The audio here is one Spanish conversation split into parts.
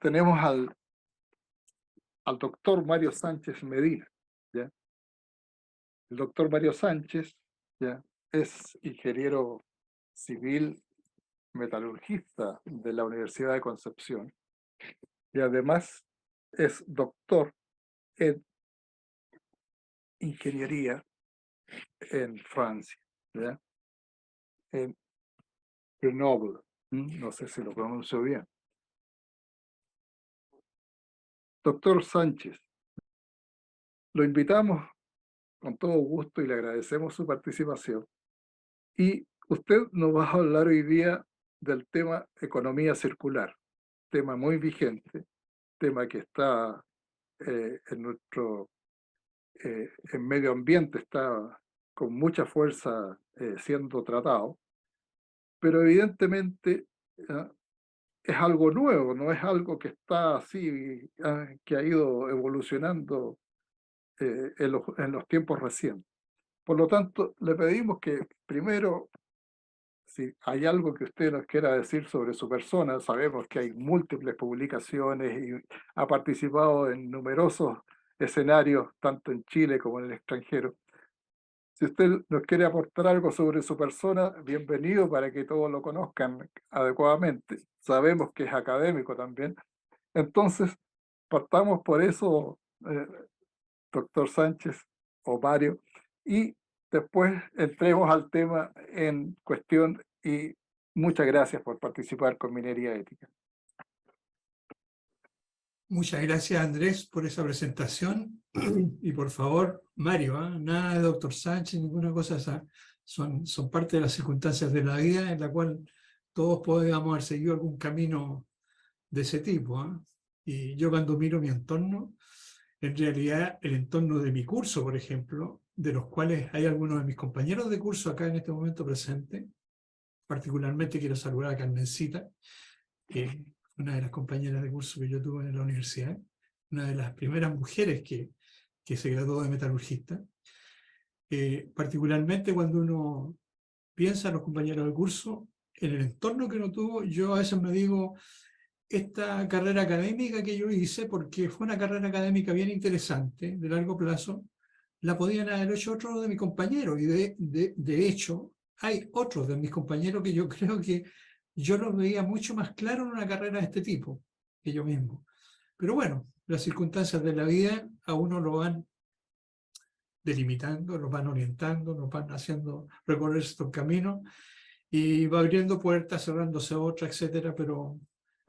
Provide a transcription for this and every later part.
tenemos al doctor Mario Sánchez Medina, ¿ya? El doctor Mario Sánchez, ¿ya?, es ingeniero civil metalurgista de la Universidad de Concepción y además es doctor en ingeniería en Francia, ¿ya?, en Grenoble. No sé si lo pronuncio bien. Doctor Sánchez, lo invitamos con todo gusto y le agradecemos su participación. Y usted nos va a hablar hoy día del tema economía circular, tema muy vigente, tema que está en nuestro en medio ambiente, está con mucha fuerza siendo tratado, pero evidentemente es algo nuevo, no es algo que está así, que ha ido evolucionando en los tiempos recientes. Por lo tanto, le pedimos que primero, si hay algo que usted nos quiera decir sobre su persona, sabemos que hay múltiples publicaciones y ha participado en numerosos escenarios, tanto en Chile como en el extranjero. Si usted nos quiere aportar algo sobre su persona, bienvenido para que todos lo conozcan adecuadamente. Sabemos que es académico también. Entonces, partamos por eso, doctor Sánchez o Mario, y después entremos al tema en cuestión y muchas gracias por participar con Minería Ética. Muchas gracias, Andrés, por esa presentación. Y por favor, Mario, nada de doctor Sánchez, ninguna cosa esa. Son parte de las circunstancias de la vida en la cual todos podemos haber seguido algún camino de ese tipo. Y yo cuando miro mi entorno, en realidad el entorno de mi curso, por ejemplo, de los cuales hay algunos de mis compañeros de curso acá en este momento presentes, particularmente quiero saludar a Carmencita, que una de las compañeras de curso que yo tuve en la universidad, una de las primeras mujeres que se graduó de metalurgista. Particularmente cuando uno piensa en los compañeros de curso, en el entorno que uno tuvo, yo a veces me digo, esta carrera académica que yo hice, porque fue una carrera académica bien interesante, de largo plazo, la podían haber hecho otros de mis compañeros, y de hecho, hay otros de mis compañeros que yo creo que yo los veía mucho más claro en una carrera de este tipo que yo mismo. Pero bueno, las circunstancias de la vida a uno lo van delimitando, lo van orientando, nos van haciendo recorrer estos caminos y va abriendo puertas, cerrándose otras, etcétera, pero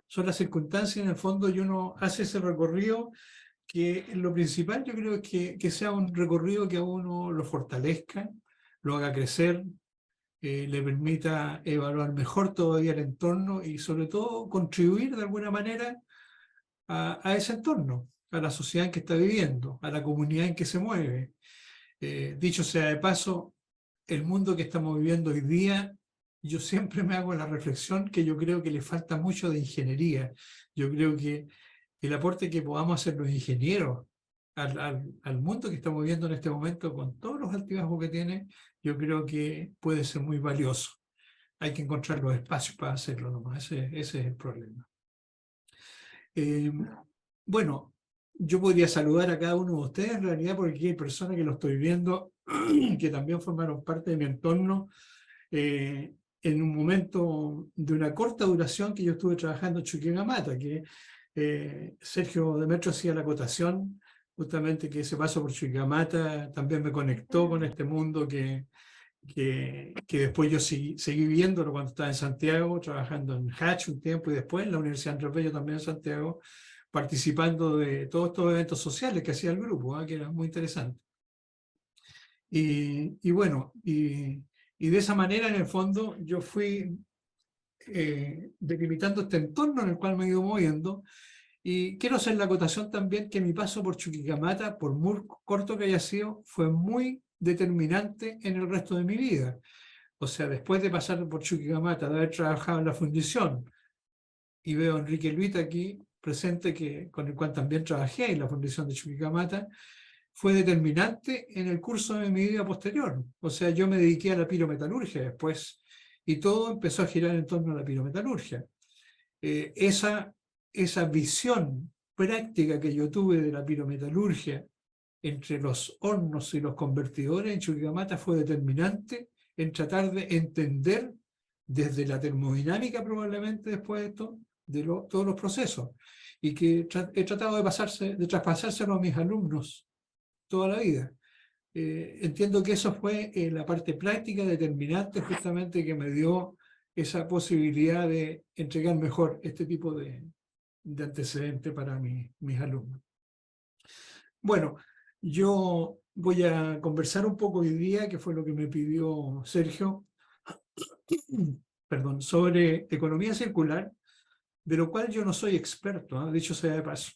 son las circunstancias en el fondo y uno hace ese recorrido que lo principal yo creo es que sea un recorrido que a uno lo fortalezca, lo haga crecer, le permita evaluar mejor todavía el entorno y sobre todo contribuir de alguna manera a ese entorno, a la sociedad en que está viviendo, a la comunidad en que se mueve. Dicho sea de paso, el mundo que estamos viviendo hoy día, yo siempre me hago la reflexión que yo creo que le falta mucho de ingeniería. Yo creo que el aporte que podamos hacer los ingenieros al mundo que estamos viviendo en este momento, con todos los altibajos que tiene, yo creo que puede ser muy valioso. Hay que encontrar los espacios para hacerlo nomás, ese es el problema. Bueno, yo podría saludar a cada uno de ustedes en realidad porque hay personas que lo estoy viendo que también formaron parte de mi entorno en un momento de una corta duración que yo estuve trabajando en Chuquicamata, que Sergio Demetrio hacía la acotación, justamente que ese paso por Chuquicamata también me conectó con este mundo que después yo seguí viéndolo cuando estaba en Santiago, trabajando en Hatch un tiempo y después en la Universidad Andrés Bello también en Santiago, participando de todos estos eventos sociales que hacía el grupo, que era muy interesante. Y bueno, y de esa manera en el fondo yo fui delimitando este entorno en el cual me he ido moviendo. Y quiero hacer la acotación también que mi paso por Chuquicamata, por muy corto que haya sido, fue muy determinante en el resto de mi vida. O sea, después de pasar por Chuquicamata, de haber trabajado en la fundición, y veo a Enrique Luita aquí presente, con el cual también trabajé en la fundición de Chuquicamata, fue determinante en el curso de mi vida posterior. O sea, yo me dediqué a la pirometalurgia después, y todo empezó a girar en torno a la pirometalurgia. Esa esa visión práctica que yo tuve de la pirometalurgia entre los hornos y los convertidores en Chuquicamata fue determinante en tratar de entender desde la termodinámica probablemente después de esto, todos los procesos, y que he tratado de traspasárselo a mis alumnos toda la vida. Entiendo que eso fue la parte práctica determinante justamente que me dio esa posibilidad de entregar mejor este tipo de antecedentes para mis alumnos. Bueno, yo voy a conversar un poco hoy día, que fue lo que me pidió Sergio, perdón, sobre economía circular, de lo cual yo no soy experto, dicho sea de paso.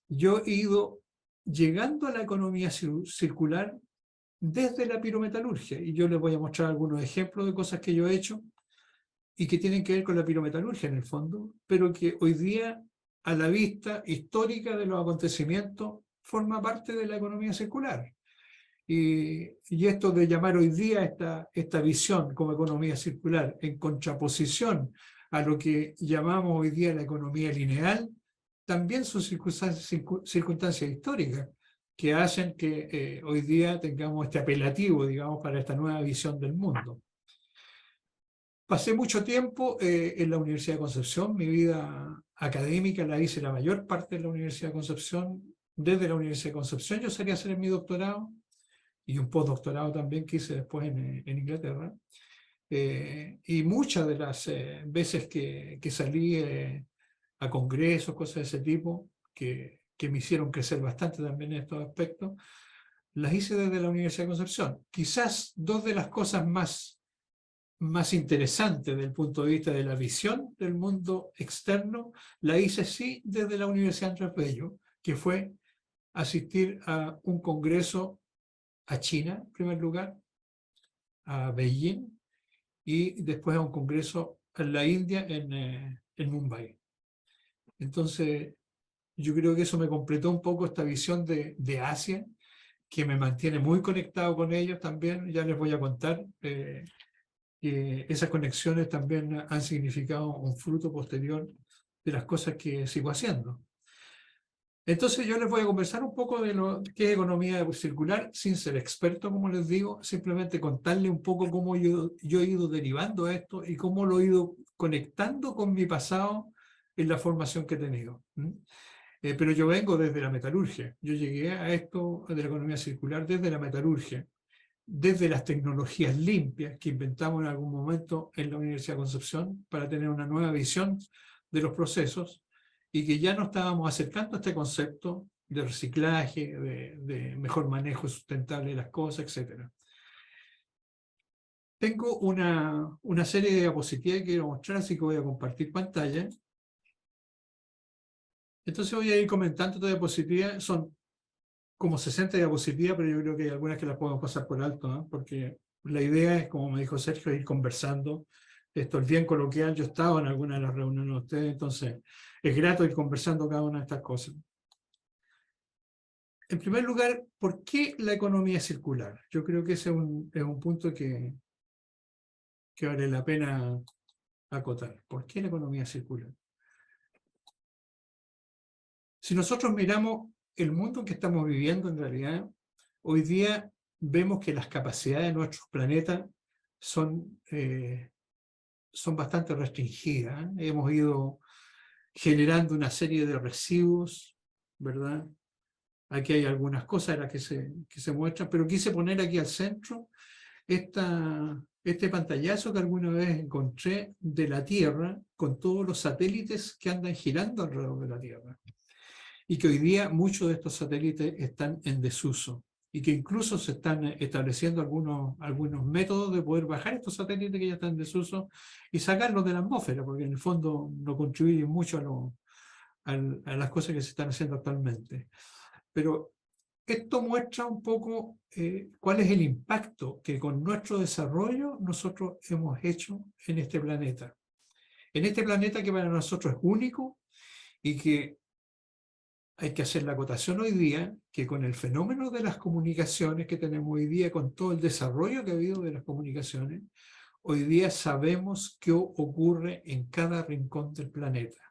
Yo he ido llegando a la economía circular desde la pirometalurgia, y yo les voy a mostrar algunos ejemplos de cosas que yo he hecho y que tienen que ver con la pirometalurgia en el fondo, pero que hoy día, a la vista histórica de los acontecimientos, forma parte de la economía circular. Y esto de llamar hoy día esta visión como economía circular en contraposición a lo que llamamos hoy día la economía lineal, también son circunstancias históricas que hacen que hoy día tengamos este apelativo, digamos, para esta nueva visión del mundo. Pasé mucho tiempo en la Universidad de Concepción, mi vida académica la hice la mayor parte de la Universidad de Concepción. Desde la Universidad de Concepción yo salí a hacer mi doctorado y un postdoctorado también que hice después en Inglaterra. Y muchas de las veces que salí a congresos, cosas de ese tipo, que me hicieron crecer bastante también en estos aspectos, las hice desde la Universidad de Concepción. Quizás dos de las cosas más interesantes desde el punto de vista de la visión del mundo externo, la hice sí desde la Universidad Andrés Bello, que fue asistir a un congreso a China, en primer lugar, a Beijing, y después a un congreso en la India, en Mumbai. Entonces, yo creo que eso me completó un poco esta visión de Asia, que me mantiene muy conectado con ellos también. Ya les voy a contar que esas conexiones también han significado un fruto posterior de las cosas que sigo haciendo. Entonces yo les voy a conversar un poco de lo que es economía circular, sin ser experto, como les digo, simplemente contarles un poco cómo yo he ido derivando esto y cómo lo he ido conectando con mi pasado en la formación que he tenido. Pero yo vengo desde la metalurgia. Yo llegué a esto de la economía circular desde la metalurgia, desde las tecnologías limpias que inventamos en algún momento en la Universidad de Concepción para tener una nueva visión de los procesos, y que ya nos estábamos acercando a este concepto de reciclaje, de mejor manejo sustentable de las cosas, etc. Tengo una serie de diapositivas que quiero mostrar, así que voy a compartir pantalla. Entonces voy a ir comentando estas diapositivas. Son como 60 diapositivas, pero yo creo que hay algunas que las podemos pasar por alto, ¿no? Porque la idea es, como me dijo Sergio, ir conversando. Esto es bien coloquial, yo he estado en alguna de las reuniones de ustedes, entonces es grato ir conversando cada una de estas cosas. En primer lugar, ¿por qué la economía circular? Yo creo que ese es un punto que vale la pena acotar. ¿Por qué la economía circular? Si nosotros miramos el mundo en que estamos viviendo, en realidad, hoy día vemos que las capacidades de nuestros planetas son bastante restringidas. Hemos ido generando una serie de residuos, ¿verdad? Aquí hay algunas cosas en las que se muestran, pero quise poner aquí al centro este pantallazo que alguna vez encontré de la Tierra, con todos los satélites que andan girando alrededor de la Tierra. Y que hoy día muchos de estos satélites están en desuso, y que incluso se están estableciendo algunos métodos de poder bajar estos satélites que ya están en desuso y sacarlos de la atmósfera, porque en el fondo no contribuyen mucho a las cosas que se están haciendo actualmente. Pero esto muestra un poco cuál es el impacto que con nuestro desarrollo nosotros hemos hecho en este planeta. En este planeta que para nosotros es único, y que hay que hacer la acotación hoy día, que con el fenómeno de las comunicaciones que tenemos hoy día, con todo el desarrollo que ha habido de las comunicaciones, hoy día sabemos qué ocurre en cada rincón del planeta.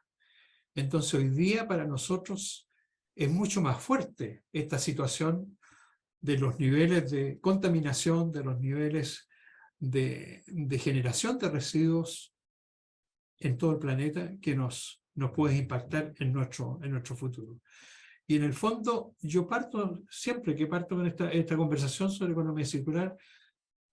Entonces hoy día para nosotros es mucho más fuerte esta situación de los niveles de contaminación, de los niveles de generación de residuos en todo el planeta que nos puede impactar en nuestro futuro. Y en el fondo, yo siempre que parto con esta conversación sobre economía circular,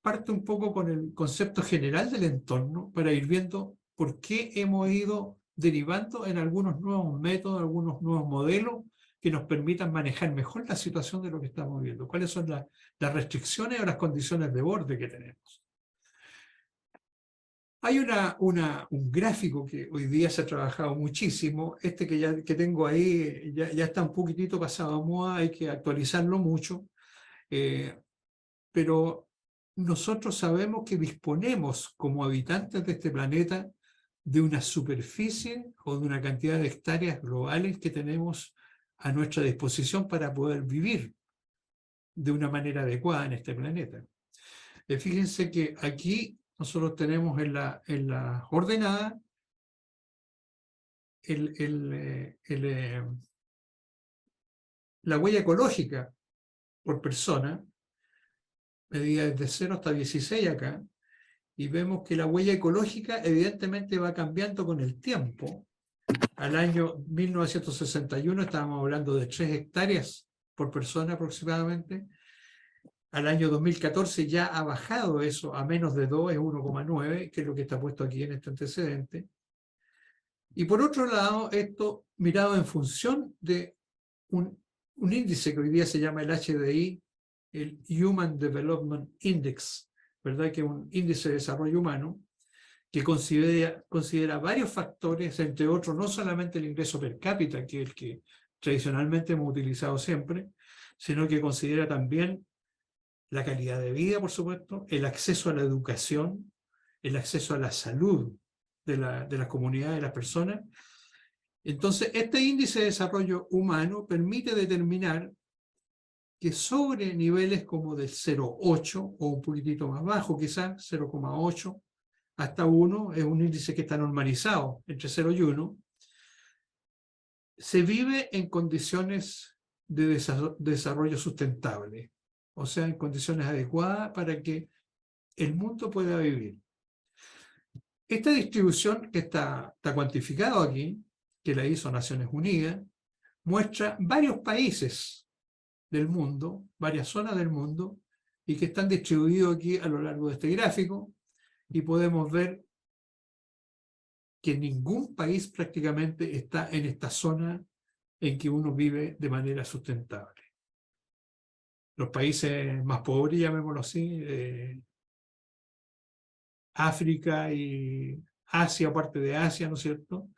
parto un poco con el concepto general del entorno para ir viendo por qué hemos ido derivando en algunos nuevos métodos, algunos nuevos modelos que nos permitan manejar mejor la situación de lo que estamos viendo. ¿Cuáles son las restricciones o las condiciones de borde que tenemos? Hay un gráfico que hoy día se ha trabajado muchísimo, que tengo ahí ya está un poquitito pasado a moda, hay que actualizarlo mucho, pero nosotros sabemos que disponemos como habitantes de este planeta de una superficie o de una cantidad de hectáreas globales que tenemos a nuestra disposición para poder vivir de una manera adecuada en este planeta. Fíjense que aquí nosotros tenemos en la ordenada la huella ecológica por persona, medida desde 0 hasta 16 acá, y vemos que la huella ecológica evidentemente va cambiando con el tiempo. Al año 1961 estábamos hablando de 3 hectáreas por persona aproximadamente. Al año 2014 ya ha bajado eso a menos de 2, es 1,9, que es lo que está puesto aquí en este antecedente. Y por otro lado, esto mirado en función de un índice que hoy día se llama el HDI, el Human Development Index, ¿verdad? Que es un índice de desarrollo humano que considera varios factores, entre otros no solamente el ingreso per cápita, que es el que tradicionalmente hemos utilizado siempre, sino que considera también la calidad de vida, por supuesto, el acceso a la educación, el acceso a la salud de las comunidades, de las personas. Entonces, este índice de desarrollo humano permite determinar que sobre niveles como del 0,8 o un poquitito más bajo, quizás 0,8 hasta 1, es un índice que está normalizado entre 0 y 1, se vive en condiciones de desarrollo sustentable, o sea, en condiciones adecuadas para que el mundo pueda vivir. Esta distribución que está cuantificada aquí, que la hizo Naciones Unidas, muestra varios países del mundo, varias zonas del mundo, y que están distribuidos aquí a lo largo de este gráfico, y podemos ver que ningún país prácticamente está en esta zona en que uno vive de manera sustentable. Los países más pobres, llamémoslo así, África y Asia, parte de Asia, ¿no es cierto?,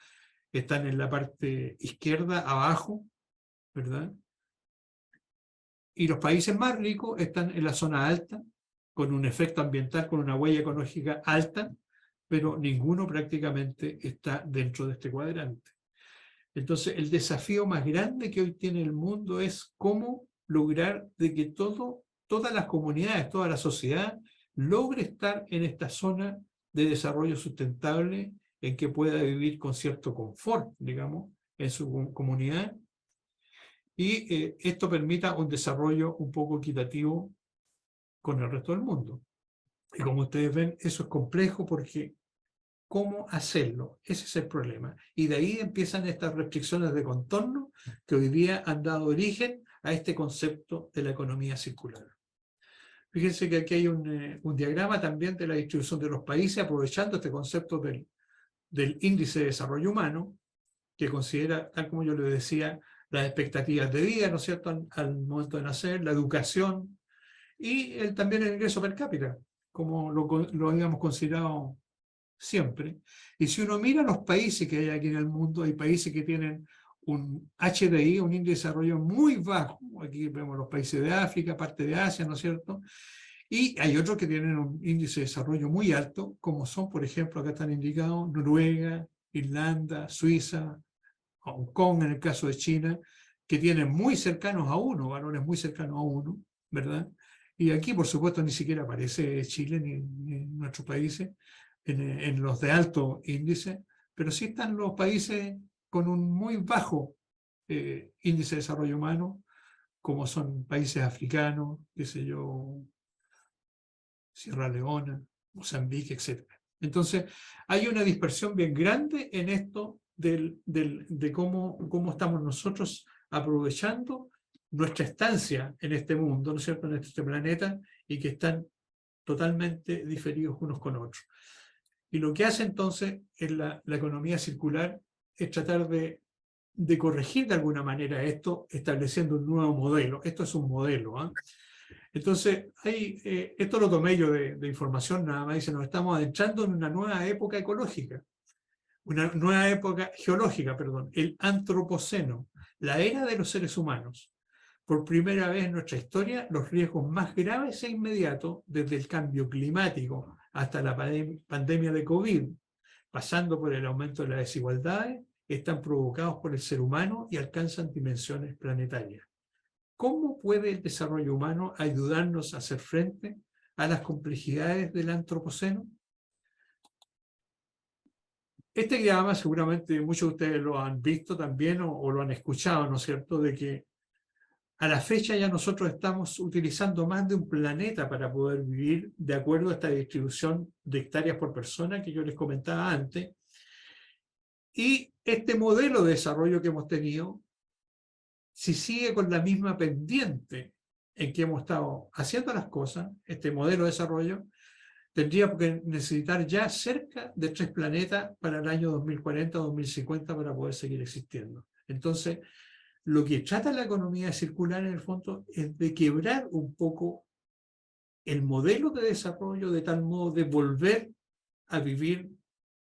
están en la parte izquierda, abajo, ¿verdad? Y los países más ricos están en la zona alta, con un efecto ambiental, con una huella ecológica alta, pero ninguno prácticamente está dentro de este cuadrante. Entonces, el desafío más grande que hoy tiene el mundo es cómo lograr de que todas las comunidades, toda la sociedad, logre estar en esta zona de desarrollo sustentable en que pueda vivir con cierto confort, digamos, en su comunidad, y esto permita un desarrollo un poco equitativo con el resto del mundo. Y como ustedes ven, eso es complejo porque ¿cómo hacerlo? Ese es el problema. Y de ahí empiezan estas restricciones de contorno que hoy día han dado origen a este concepto de la economía circular. Fíjense que aquí hay un diagrama también de la distribución de los países, aprovechando este concepto del índice de desarrollo humano, que considera, tal como yo le decía, las expectativas de vida, ¿no es cierto?, al momento de nacer, la educación y también el ingreso per cápita, como lo habíamos considerado siempre. Y si uno mira los países que hay aquí en el mundo, hay países que tienen un HDI, un índice de desarrollo muy bajo. Aquí vemos los países de África, parte de Asia, ¿no es cierto? Y hay otros que tienen un índice de desarrollo muy alto, como son, por ejemplo, acá están indicados Noruega, Irlanda, Suiza, Hong Kong en el caso de China, que tienen muy cercanos a 1, valores muy cercanos a 1, ¿verdad? Y aquí, por supuesto, ni siquiera aparece Chile ni nuestros países en los de alto índice, pero sí están los países con un muy bajo índice de desarrollo humano, como son países africanos, qué sé yo, Sierra Leona, Mozambique, etc. Entonces, hay una dispersión bien grande en esto de cómo estamos nosotros aprovechando nuestra estancia en este mundo, ¿no es cierto?, en este planeta, y que están totalmente diferidos unos con otros. Y lo que hace entonces en la economía circular es tratar de corregir de alguna manera esto, estableciendo un nuevo modelo. Esto es un modelo, ¿eh? Entonces, esto lo tomé yo de información nada más, dice, nos estamos adentrando en una nueva época ecológica, una nueva época geológica, perdón, el antropoceno, la era de los seres humanos. Por primera vez en nuestra historia, los riesgos más graves e inmediatos, desde el cambio climático hasta la pandemia de COVID, pasando por el aumento de las desigualdades, están provocados por el ser humano y alcanzan dimensiones planetarias. ¿Cómo puede el desarrollo humano ayudarnos a hacer frente a las complejidades del antropoceno? Este diagrama seguramente muchos de ustedes lo han visto también o lo han escuchado, ¿no es cierto?, de que a la fecha ya nosotros estamos utilizando más de un planeta para poder vivir de acuerdo a esta distribución de hectáreas por persona que yo les comentaba antes. Y este modelo de desarrollo que hemos tenido, si sigue con la misma pendiente en que hemos estado haciendo las cosas, este modelo de desarrollo, tendríamos que necesitar ya cerca de 3 planetas para el año 2040 o 2050 para poder seguir existiendo. Entonces, lo que trata la economía circular en el fondo es de quebrar un poco el modelo de desarrollo de tal modo de volver a vivir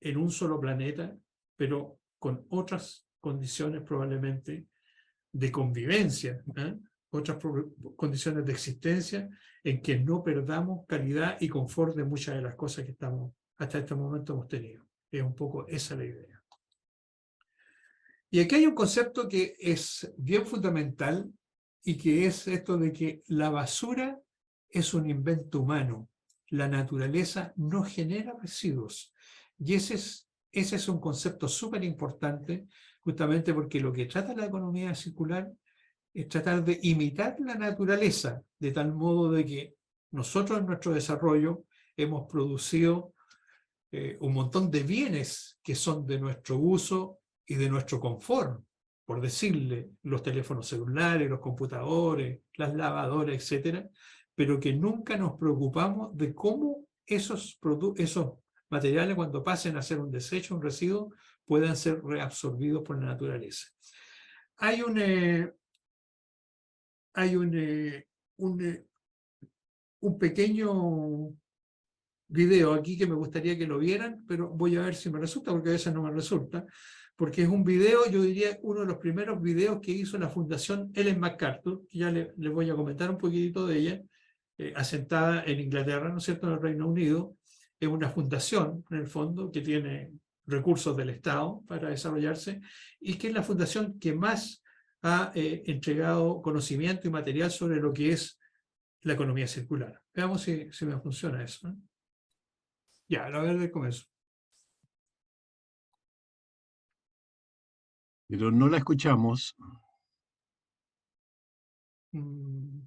en un solo planeta, pero con otras condiciones probablemente de convivencia, ¿eh? Otras condiciones de existencia en que no perdamos calidad y confort de muchas de las cosas que hasta este momento hemos tenido. Es un poco esa la idea. Y aquí hay un concepto que es bien fundamental y que es esto de que la basura es un invento humano. La naturaleza no genera residuos. Y ese es un concepto súper importante, justamente porque lo que trata la economía circular es tratar de imitar la naturaleza, de tal modo de que nosotros en nuestro desarrollo hemos producido un montón de bienes que son de nuestro uso y de nuestro confort, por decirle, los teléfonos celulares, los computadores, las lavadoras, etcétera, pero que nunca nos preocupamos de cómo esos materiales, cuando pasen a ser un desecho, un residuo, puedan ser reabsorbidos por la naturaleza. Hay un pequeño video aquí que me gustaría que lo vieran, pero voy a ver si me resulta, porque a veces no me resulta, porque es un video, yo diría, uno de los primeros videos que hizo la Fundación Ellen MacArthur, que ya les voy a comentar un poquitito de ella, asentada en Inglaterra, ¿no es cierto?, en el Reino Unido. Es una fundación, en el fondo, que tiene recursos del Estado para desarrollarse, y que es la fundación que más ha entregado conocimiento y material sobre lo que es la economía circular. Veamos si me funciona eso, ¿eh? Ya, a ver de comienzo. Pero no la escuchamos. Mm.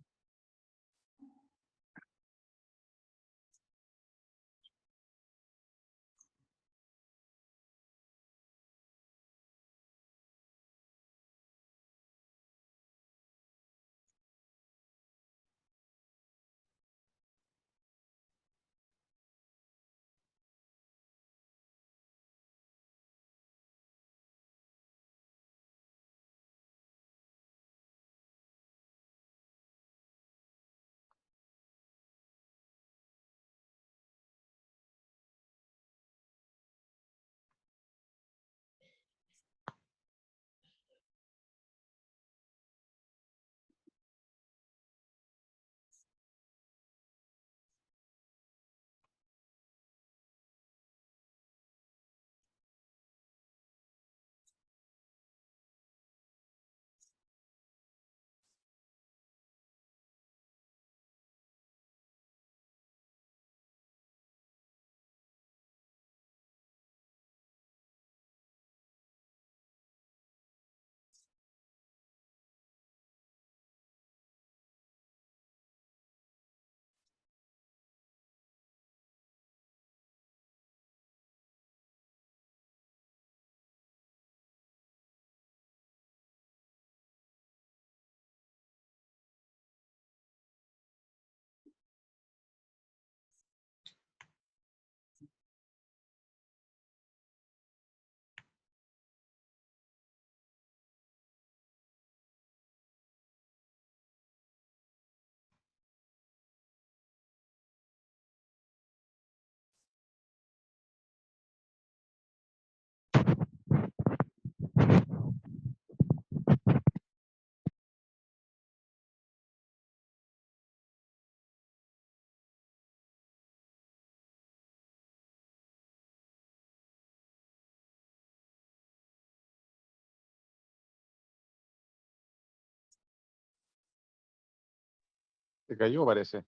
Se cayó, parece.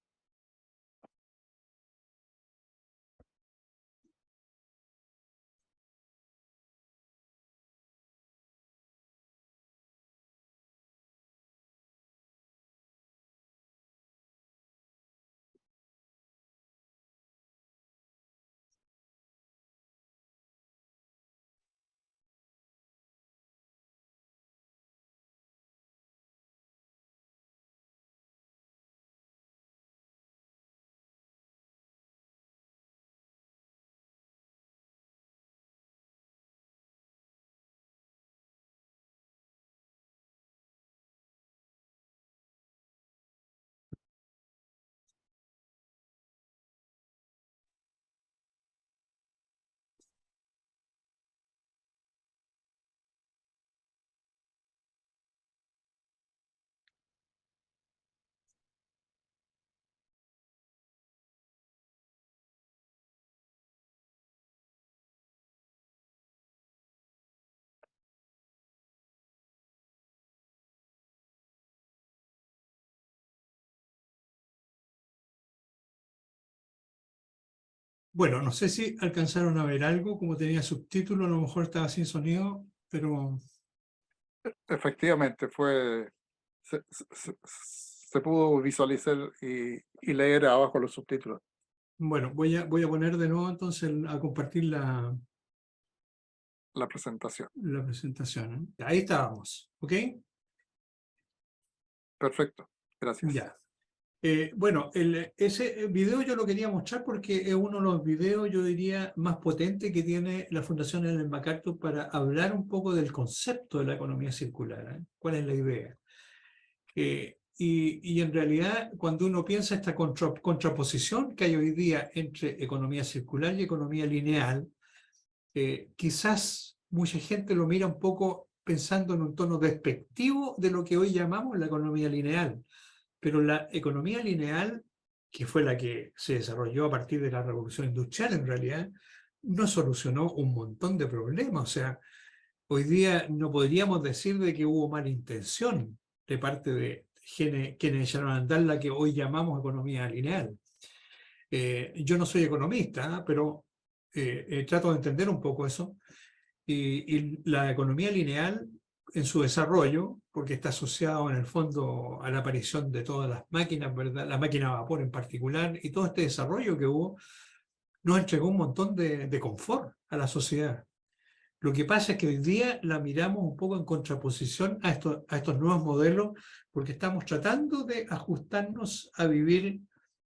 Bueno, no sé si alcanzaron a ver algo, como tenía subtítulo, a lo mejor estaba sin sonido, pero Efectivamente, se pudo visualizar y leer abajo los subtítulos. bueno, voy a poner de nuevo entonces a compartir la presentación. presentación, ¿eh? Ahí estábamos, ¿ok? Perfecto, gracias. Ya. Bueno, ese video yo lo quería mostrar porque es uno de los videos, yo diría, más potentes que tiene la Fundación Ellen MacArthur para hablar un poco del concepto de la economía circular, ¿eh? ¿Cuál es la idea? Y en realidad, cuando uno piensa esta contraposición que hay hoy día entre economía circular y economía lineal, quizás mucha gente lo mira un poco pensando en un tono despectivo de lo que hoy llamamos la economía lineal. Pero la economía lineal, que fue la que se desarrolló a partir de la revolución industrial en realidad, no solucionó un montón de problemas. O sea, hoy día no podríamos decir de que hubo mala intención de parte de quienes echaron a andar la que hoy llamamos economía lineal. Yo no soy economista, pero trato de entender un poco eso. Y la economía lineal en su desarrollo, porque está asociado en el fondo a la aparición de todas las máquinas, ¿verdad? La máquina a vapor en particular, y todo este desarrollo que hubo, nos entregó un montón de confort a la sociedad. Lo que pasa es que hoy día la miramos un poco en contraposición a estos nuevos modelos, porque estamos tratando de ajustarnos a vivir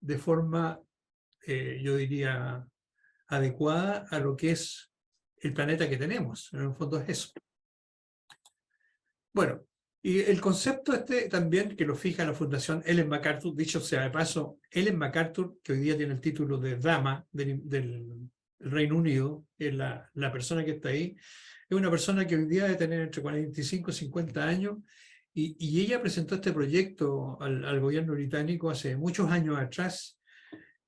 de forma, yo diría, adecuada a lo que es el planeta que tenemos. En el fondo es eso. Bueno, y el concepto este también que lo fija la Fundación Ellen MacArthur, dicho sea de paso, Ellen MacArthur, que hoy día tiene el título de dama del Reino Unido, es la persona que está ahí, es una persona que hoy día debe tener entre 45 y 50 años, y ella presentó este proyecto al gobierno británico hace muchos años atrás,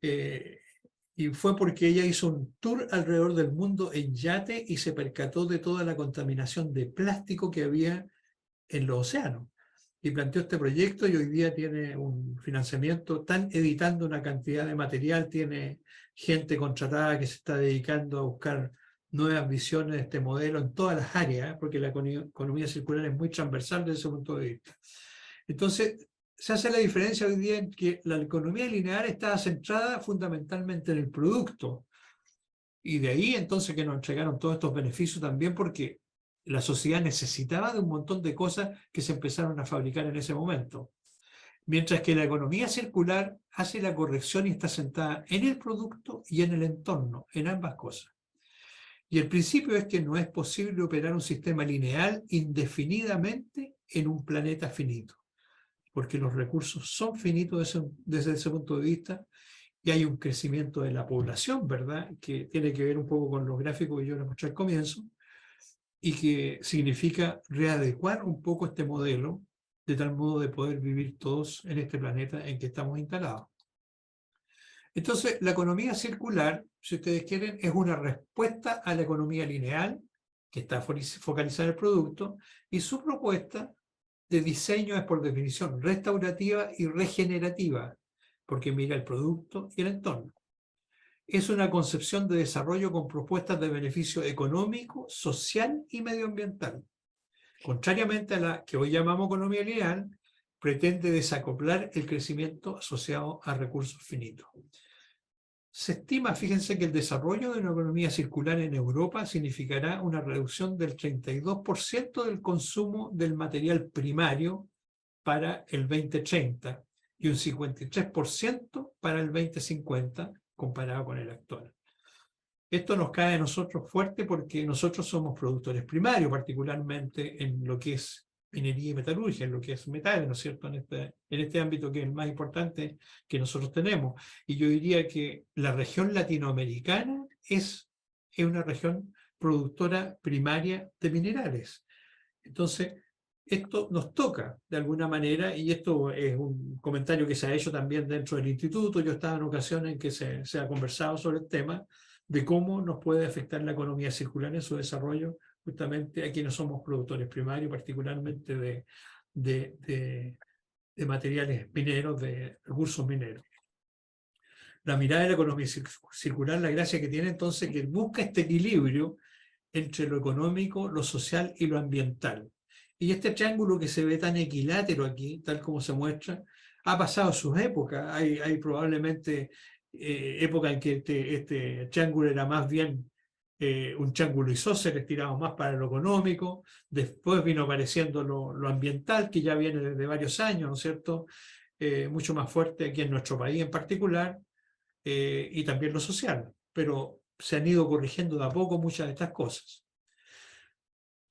y fue porque ella hizo un tour alrededor del mundo en yate y se percató de toda la contaminación de plástico que había en los océanos. Y planteó este proyecto y hoy día tiene un financiamiento, están editando una cantidad de material, tiene gente contratada que se está dedicando a buscar nuevas visiones de este modelo en todas las áreas, porque la economía circular es muy transversal desde ese punto de vista. Entonces, se hace la diferencia hoy día en que la economía lineal está centrada fundamentalmente en el producto. Y de ahí entonces que nos entregaron todos estos beneficios también porque la sociedad necesitaba de un montón de cosas que se empezaron a fabricar en ese momento. Mientras que la economía circular hace la corrección y está sentada en el producto y en el entorno, en ambas cosas. Y el principio es que no es posible operar un sistema lineal indefinidamente en un planeta finito, porque los recursos son finitos desde ese punto de vista y hay un crecimiento de la población, ¿verdad? Que tiene que ver un poco con los gráficos que yo les mostré al comienzo y que significa readecuar un poco este modelo de tal modo de poder vivir todos en este planeta en que estamos instalados. Entonces, la economía circular, si ustedes quieren, es una respuesta a la economía lineal, que está focalizada en el producto, y su propuesta de diseño es por definición restaurativa y regenerativa, porque mira el producto y el entorno. Es una concepción de desarrollo con propuestas de beneficio económico, social y medioambiental. Contrariamente a la que hoy llamamos economía lineal, pretende desacoplar el crecimiento asociado a recursos finitos. Se estima, fíjense, que el desarrollo de una economía circular en Europa significará una reducción del 32% del consumo del material primario para el 2030 y un 53% para el 2050 comparado con el actual. Esto nos cae a nosotros fuerte porque nosotros somos productores primarios, particularmente en lo que es minería y metalurgia, en lo que es metales, ¿no es cierto?, en este ámbito que es el más importante que nosotros tenemos. Y yo diría que la región latinoamericana es una región productora primaria de minerales. Entonces, esto nos toca de alguna manera, y esto es un comentario que se ha hecho también dentro del instituto. Yo estaba en ocasiones en que se ha conversado sobre el tema de cómo nos puede afectar la economía circular en su desarrollo, justamente a quienes somos productores primarios, particularmente de materiales mineros, de recursos mineros. La mirada de la economía circular, la gracia que tiene entonces que busca este equilibrio entre lo económico, lo social y lo ambiental. Y este triángulo que se ve tan equilátero aquí, tal como se muestra, ha pasado sus épocas. Hay probablemente épocas en que este triángulo era más bien un triángulo isósceles tirado más para lo económico. Después vino apareciendo lo ambiental, que ya viene desde varios años, ¿no es cierto? Mucho más fuerte aquí en nuestro país en particular, y también lo social. Pero se han ido corrigiendo de a poco muchas de estas cosas.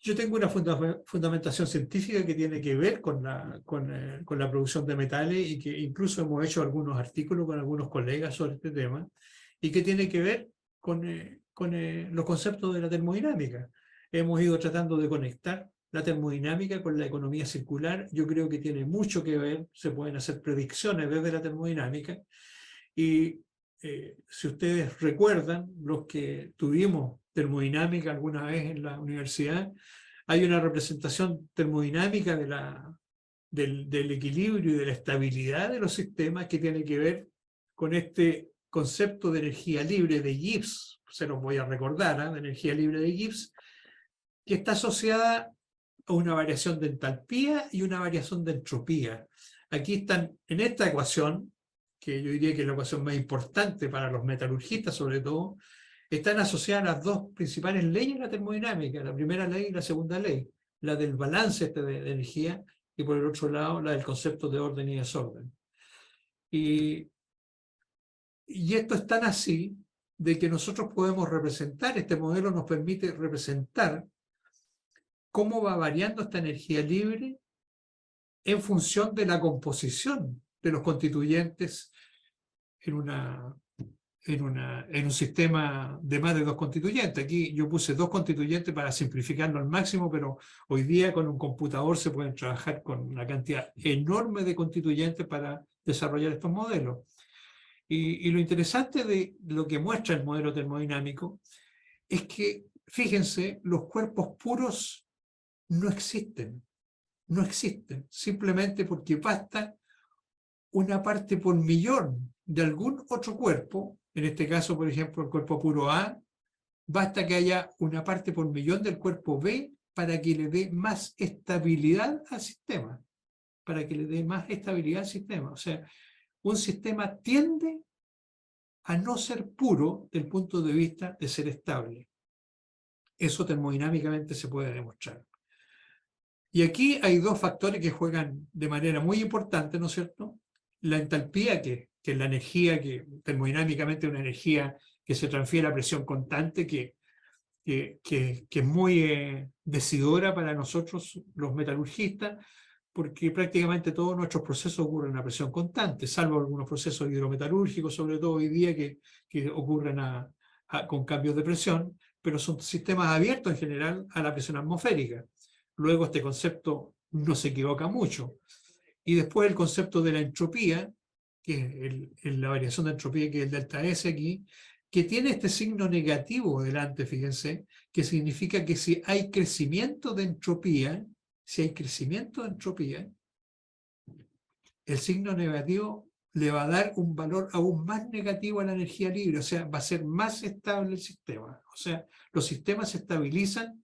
Yo tengo una fundamentación científica que tiene que ver con la producción de metales, y que incluso hemos hecho algunos artículos con algunos colegas sobre este tema, y que tiene que ver con los conceptos de la termodinámica. Hemos ido tratando de conectar la termodinámica con la economía circular. Yo creo que tiene mucho que ver, se pueden hacer predicciones desde la termodinámica, y si ustedes recuerdan, los que tuvimos termodinámica alguna vez en la universidad, hay una representación termodinámica del equilibrio y de la estabilidad de los sistemas que tiene que ver con este concepto de energía libre de Gibbs. Se los voy a recordar, de energía libre de Gibbs, que está asociada a una variación de entalpía y una variación de entropía. Aquí están, en esta ecuación, que yo diría que es la ecuación más importante para los metalurgistas sobre todo, están asociadas las dos principales leyes de la termodinámica, la primera ley y la segunda ley, la del balance de energía, y por el otro lado la del concepto de orden y desorden. Y esto es tan así de que nosotros podemos representar, este modelo nos permite representar cómo va variando esta energía libre en función de la composición de los constituyentes en un sistema de más de dos constituyentes. Aquí yo puse dos constituyentes para simplificarlo al máximo, pero hoy día con un computador se pueden trabajar con una cantidad enorme de constituyentes para desarrollar estos modelos. Y lo interesante de lo que muestra el modelo termodinámico es que, fíjense, los cuerpos puros no existen. No existen, simplemente porque basta una parte por millón de algún otro cuerpo, en este caso, por ejemplo, el cuerpo puro A, basta que haya una parte por millón del cuerpo B para que le dé más estabilidad al sistema, para que le dé más estabilidad al sistema. O sea, un sistema tiende a no ser puro desde el punto de vista de ser estable. Eso termodinámicamente se puede demostrar. Y aquí hay dos factores que juegan de manera muy importante, ¿no es cierto? La entalpía, que es la energía que termodinámicamente es una energía que se transfiere a presión constante, que es muy decidora para nosotros los metalurgistas, porque prácticamente todos nuestros procesos ocurren a presión constante, salvo algunos procesos hidrometalúrgicos, sobre todo hoy día, que ocurren con cambios de presión, pero son sistemas abiertos en general a la presión atmosférica. Luego este concepto no se equivoca mucho. Y después el concepto de la entropía, que es la variación de entropía, que es el delta S aquí, que tiene este signo negativo delante, fíjense, que significa que si hay crecimiento de entropía, si hay crecimiento de entropía, el signo negativo le va a dar un valor aún más negativo a la energía libre, o sea, va a ser más estable el sistema. O sea, los sistemas se estabilizan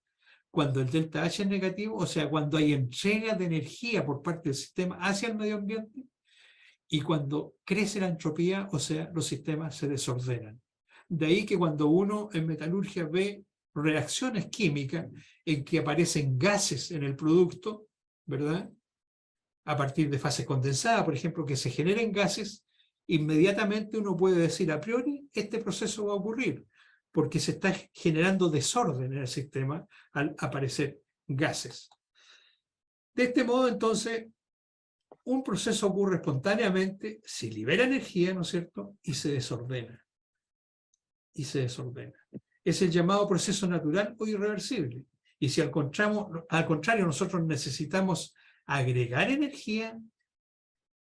cuando el delta H es negativo, o sea, cuando hay entrega de energía por parte del sistema hacia el medio ambiente, y cuando crece la entropía, o sea, los sistemas se desordenan. De ahí que cuando uno en metalurgia ve reacciones químicas en que aparecen gases en el producto, ¿verdad?, a partir de fases condensadas, por ejemplo, que se generen gases, inmediatamente uno puede decir a priori, este proceso va a ocurrir, porque se está generando desorden en el sistema al aparecer gases. De este modo, entonces, un proceso ocurre espontáneamente, se libera energía, ¿no es cierto?, y se desordena. Y se desordena. Es el llamado proceso natural o irreversible. Y si al contrario nosotros necesitamos agregar energía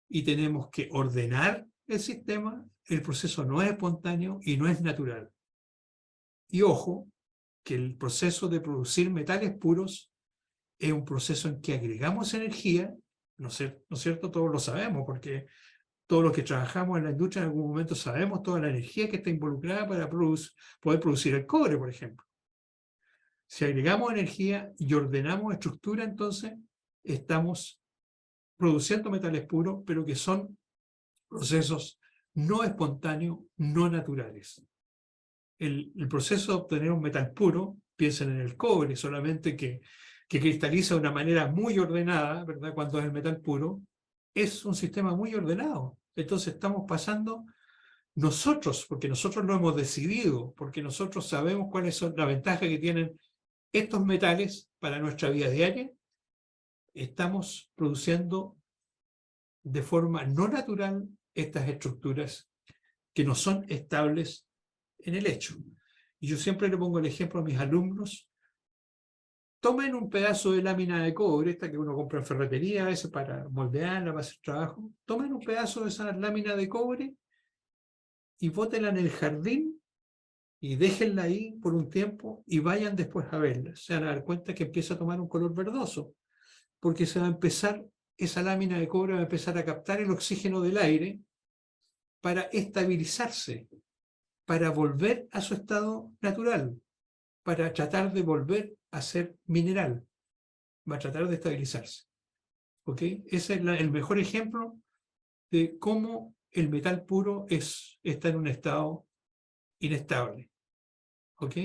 y tenemos que ordenar el sistema, el proceso no es espontáneo y no es natural. Y ojo, que el proceso de producir metales puros es un proceso en que agregamos energía, ¿no es cierto? Todos lo sabemos, porque todos los que trabajamos en la industria en algún momento sabemos toda la energía que está involucrada para poder producir el cobre, por ejemplo. Si agregamos energía y ordenamos estructura, entonces estamos produciendo metales puros, pero que son procesos no espontáneos, no naturales. El proceso de obtener un metal puro, piensen en el cobre, solamente que cristaliza de una manera muy ordenada, ¿verdad?, cuando es el metal puro, es un sistema muy ordenado. Entonces estamos pasando nosotros, porque nosotros lo hemos decidido, porque nosotros sabemos cuáles son las ventajas que tienen estos metales para nuestra vida diaria, estamos produciendo de forma no natural estas estructuras que no son estables en el hecho. Y yo siempre le pongo el ejemplo a mis alumnos: tomen un pedazo de lámina de cobre, esta que uno compra en ferretería a veces para moldearla, para hacer trabajo, tomen un pedazo de esa lámina de cobre y bótenla en el jardín y déjenla ahí por un tiempo y vayan después a verla. Se van a dar cuenta que empieza a tomar un color verdoso, porque se va a empezar, esa lámina de cobre va a empezar a captar el oxígeno del aire para estabilizarse, para volver a su estado natural, para tratar de volver a ser mineral, va a tratar de estabilizarse. ¿Ok? Ese es el mejor ejemplo de cómo el metal puro está en un estado inestable. ¿Ok?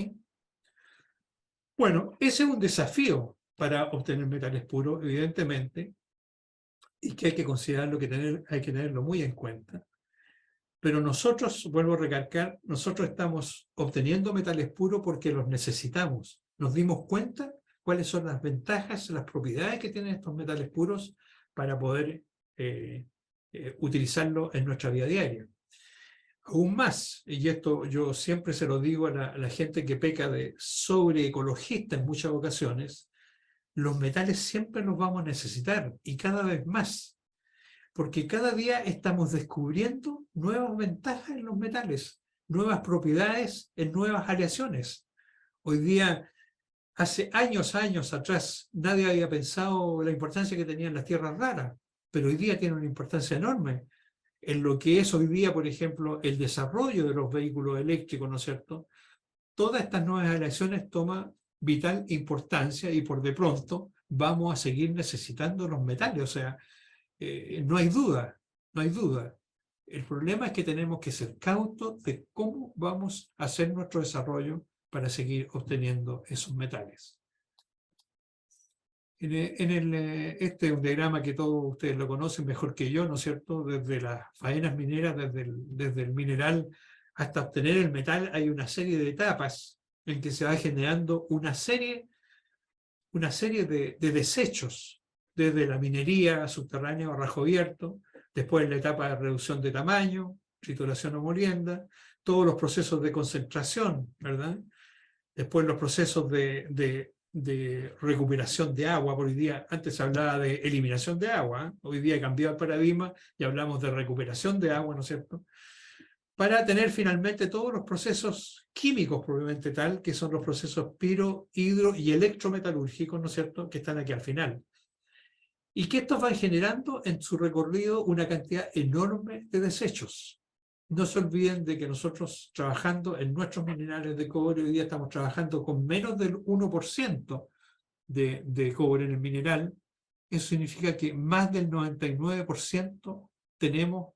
Bueno, ese es un desafío para obtener metales puros, evidentemente, y que hay que considerarlo, hay que tenerlo muy en cuenta. Pero nosotros, vuelvo a recalcar, nosotros estamos obteniendo metales puros porque los necesitamos. Nos dimos cuenta cuáles son las ventajas, las propiedades que tienen estos metales puros para poder utilizarlo en nuestra vida diaria. Aún más, y esto yo siempre se lo digo a la gente que peca de sobreecologista en muchas ocasiones, los metales siempre los vamos a necesitar, y cada vez más, porque cada día estamos descubriendo nuevas ventajas en los metales, nuevas propiedades en nuevas aleaciones. Hoy día, hace años atrás, nadie había pensado la importancia que tenían las tierras raras, pero hoy día tienen una importancia enorme en lo que es hoy día, por ejemplo, el desarrollo de los vehículos eléctricos, ¿no es cierto? Todas estas nuevas aleaciones toman vital importancia y por de pronto vamos a seguir necesitando los metales, o sea, no hay duda, no hay duda. El problema es que tenemos que ser cautos de cómo vamos a hacer nuestro desarrollo para seguir obteniendo esos metales. Este es un diagrama que todos ustedes lo conocen mejor que yo, ¿no es cierto? Desde las faenas mineras, desde el mineral hasta obtener el metal, hay una serie de etapas en que se va generando una serie de desechos, desde la minería subterránea o rajo abierto, después la etapa de reducción de tamaño, trituración o molienda, todos los procesos de concentración, ¿verdad? Después los procesos de recuperación de agua, por hoy día, antes se hablaba de eliminación de agua, ¿eh? Hoy día cambió el paradigma y hablamos de recuperación de agua, ¿no es cierto? Para tener finalmente todos los procesos químicos propiamente tal, que son los procesos piro, hidro y electrometalúrgicos, ¿no es cierto?, que están aquí al final. y que estos van generando en su recorrido una cantidad enorme de desechos. No se olviden de que nosotros trabajando en nuestros minerales de cobre, hoy día estamos trabajando con menos del 1% de cobre en el mineral. Eso significa que más del 99% tenemos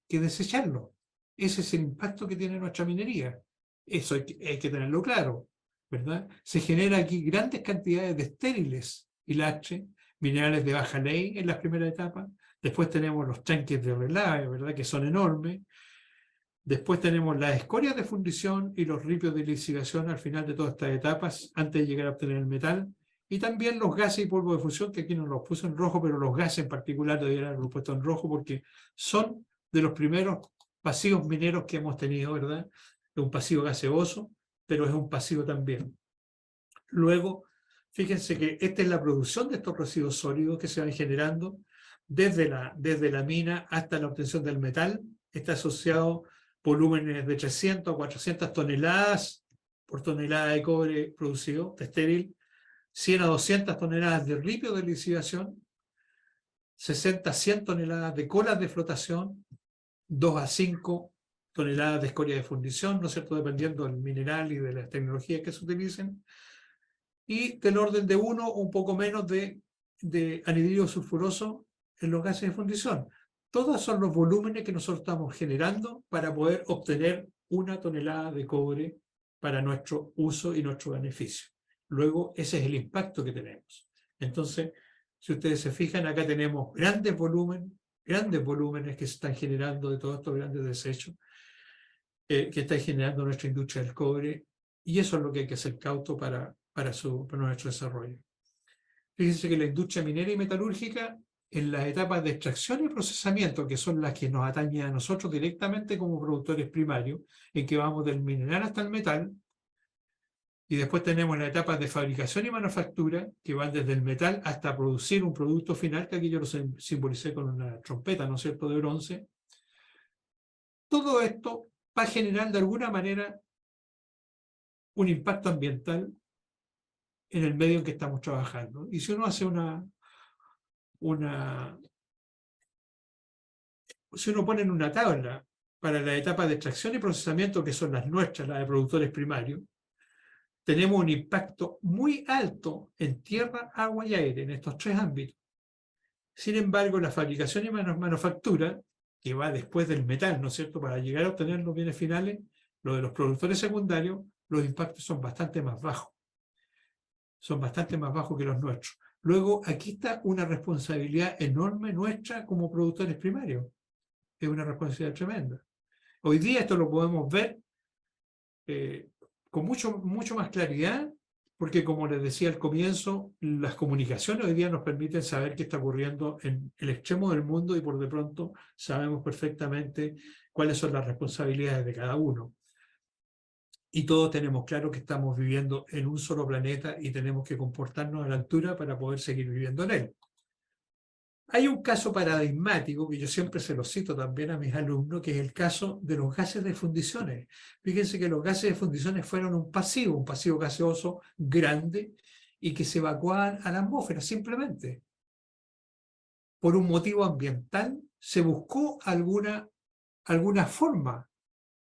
que desecharlo. Ese es el impacto que tiene nuestra minería. Eso hay que tenerlo claro, ¿verdad? Se genera aquí grandes cantidades de estériles y lastre, minerales de baja ley en las primeras etapas. Después tenemos los tanques de relave, ¿verdad?, que son enormes. Después tenemos las escorias de fundición y los ripios de lisificación al final de todas estas etapas, antes de llegar a obtener el metal. Y también los gases y polvo de fusión, que aquí no los puse en rojo, pero los gases en particular deberían haberlos puesto en rojo porque son de los primeros pasivos mineros que hemos tenido, ¿verdad? Es un pasivo gaseoso, pero es un pasivo también. Luego, fíjense que esta es la producción de estos residuos sólidos que se van generando desde la mina hasta la obtención del metal. Está asociado volúmenes de 300 a 400 toneladas por tonelada de cobre producido, de estéril, 100 a 200 toneladas de ripio de lisificación, 60 a 100 toneladas de colas de flotación, 2 a 5 toneladas de escoria de fundición, ¿no es cierto?, dependiendo del mineral y de las tecnologías que se utilicen, y del orden de 1 o un poco menos de anhidrido sulfuroso en los gases de fundición. Todos son los volúmenes que nosotros estamos generando para poder obtener 1 tonelada de cobre para nuestro uso y nuestro beneficio. Luego, ese es el impacto que tenemos. Entonces, si ustedes se fijan, acá tenemos grandes volúmenes que se están generando de todos estos grandes desechos que está generando nuestra industria del cobre, y eso es lo que hay que hacer cauto para nuestro desarrollo. Fíjense que la industria minera y metalúrgica, en las etapas de extracción y procesamiento, que son las que nos atañen a nosotros directamente como productores primarios, en que vamos del mineral hasta el metal, y después tenemos las etapas de fabricación y manufactura, que van desde el metal hasta producir un producto final, que aquí yo lo simbolicé con una trompeta, ¿no es cierto?, de bronce. Todo esto va a generar de alguna manera un impacto ambiental en el medio en que estamos trabajando. Y si uno hace si uno pone en una tabla para la etapa de extracción y procesamiento, que son las nuestras, las de productores primarios, tenemos un impacto muy alto en tierra, agua y aire, en estos 3 ámbitos. Sin embargo, la fabricación y manufactura, que va después del metal, ¿no es cierto?, para llegar a obtener los bienes finales, lo de los productores secundarios, los impactos son bastante más bajos. Son bastante más bajos que los nuestros. Luego, aquí está una responsabilidad enorme nuestra como productores primarios. Es una responsabilidad tremenda. Hoy día esto lo podemos ver con mucho más claridad, porque como les decía al comienzo, las comunicaciones hoy día nos permiten saber qué está ocurriendo en el extremo del mundo y por de pronto sabemos perfectamente cuáles son las responsabilidades de cada uno. Y todos tenemos claro que estamos viviendo en un solo planeta y tenemos que comportarnos a la altura para poder seguir viviendo en él. Hay un caso paradigmático que yo siempre se lo cito también a mis alumnos, que es el caso de los gases de fundiciones. Fíjense que los gases de fundiciones fueron un pasivo gaseoso grande y que se evacuaban a la atmósfera simplemente. Por un motivo ambiental se buscó alguna forma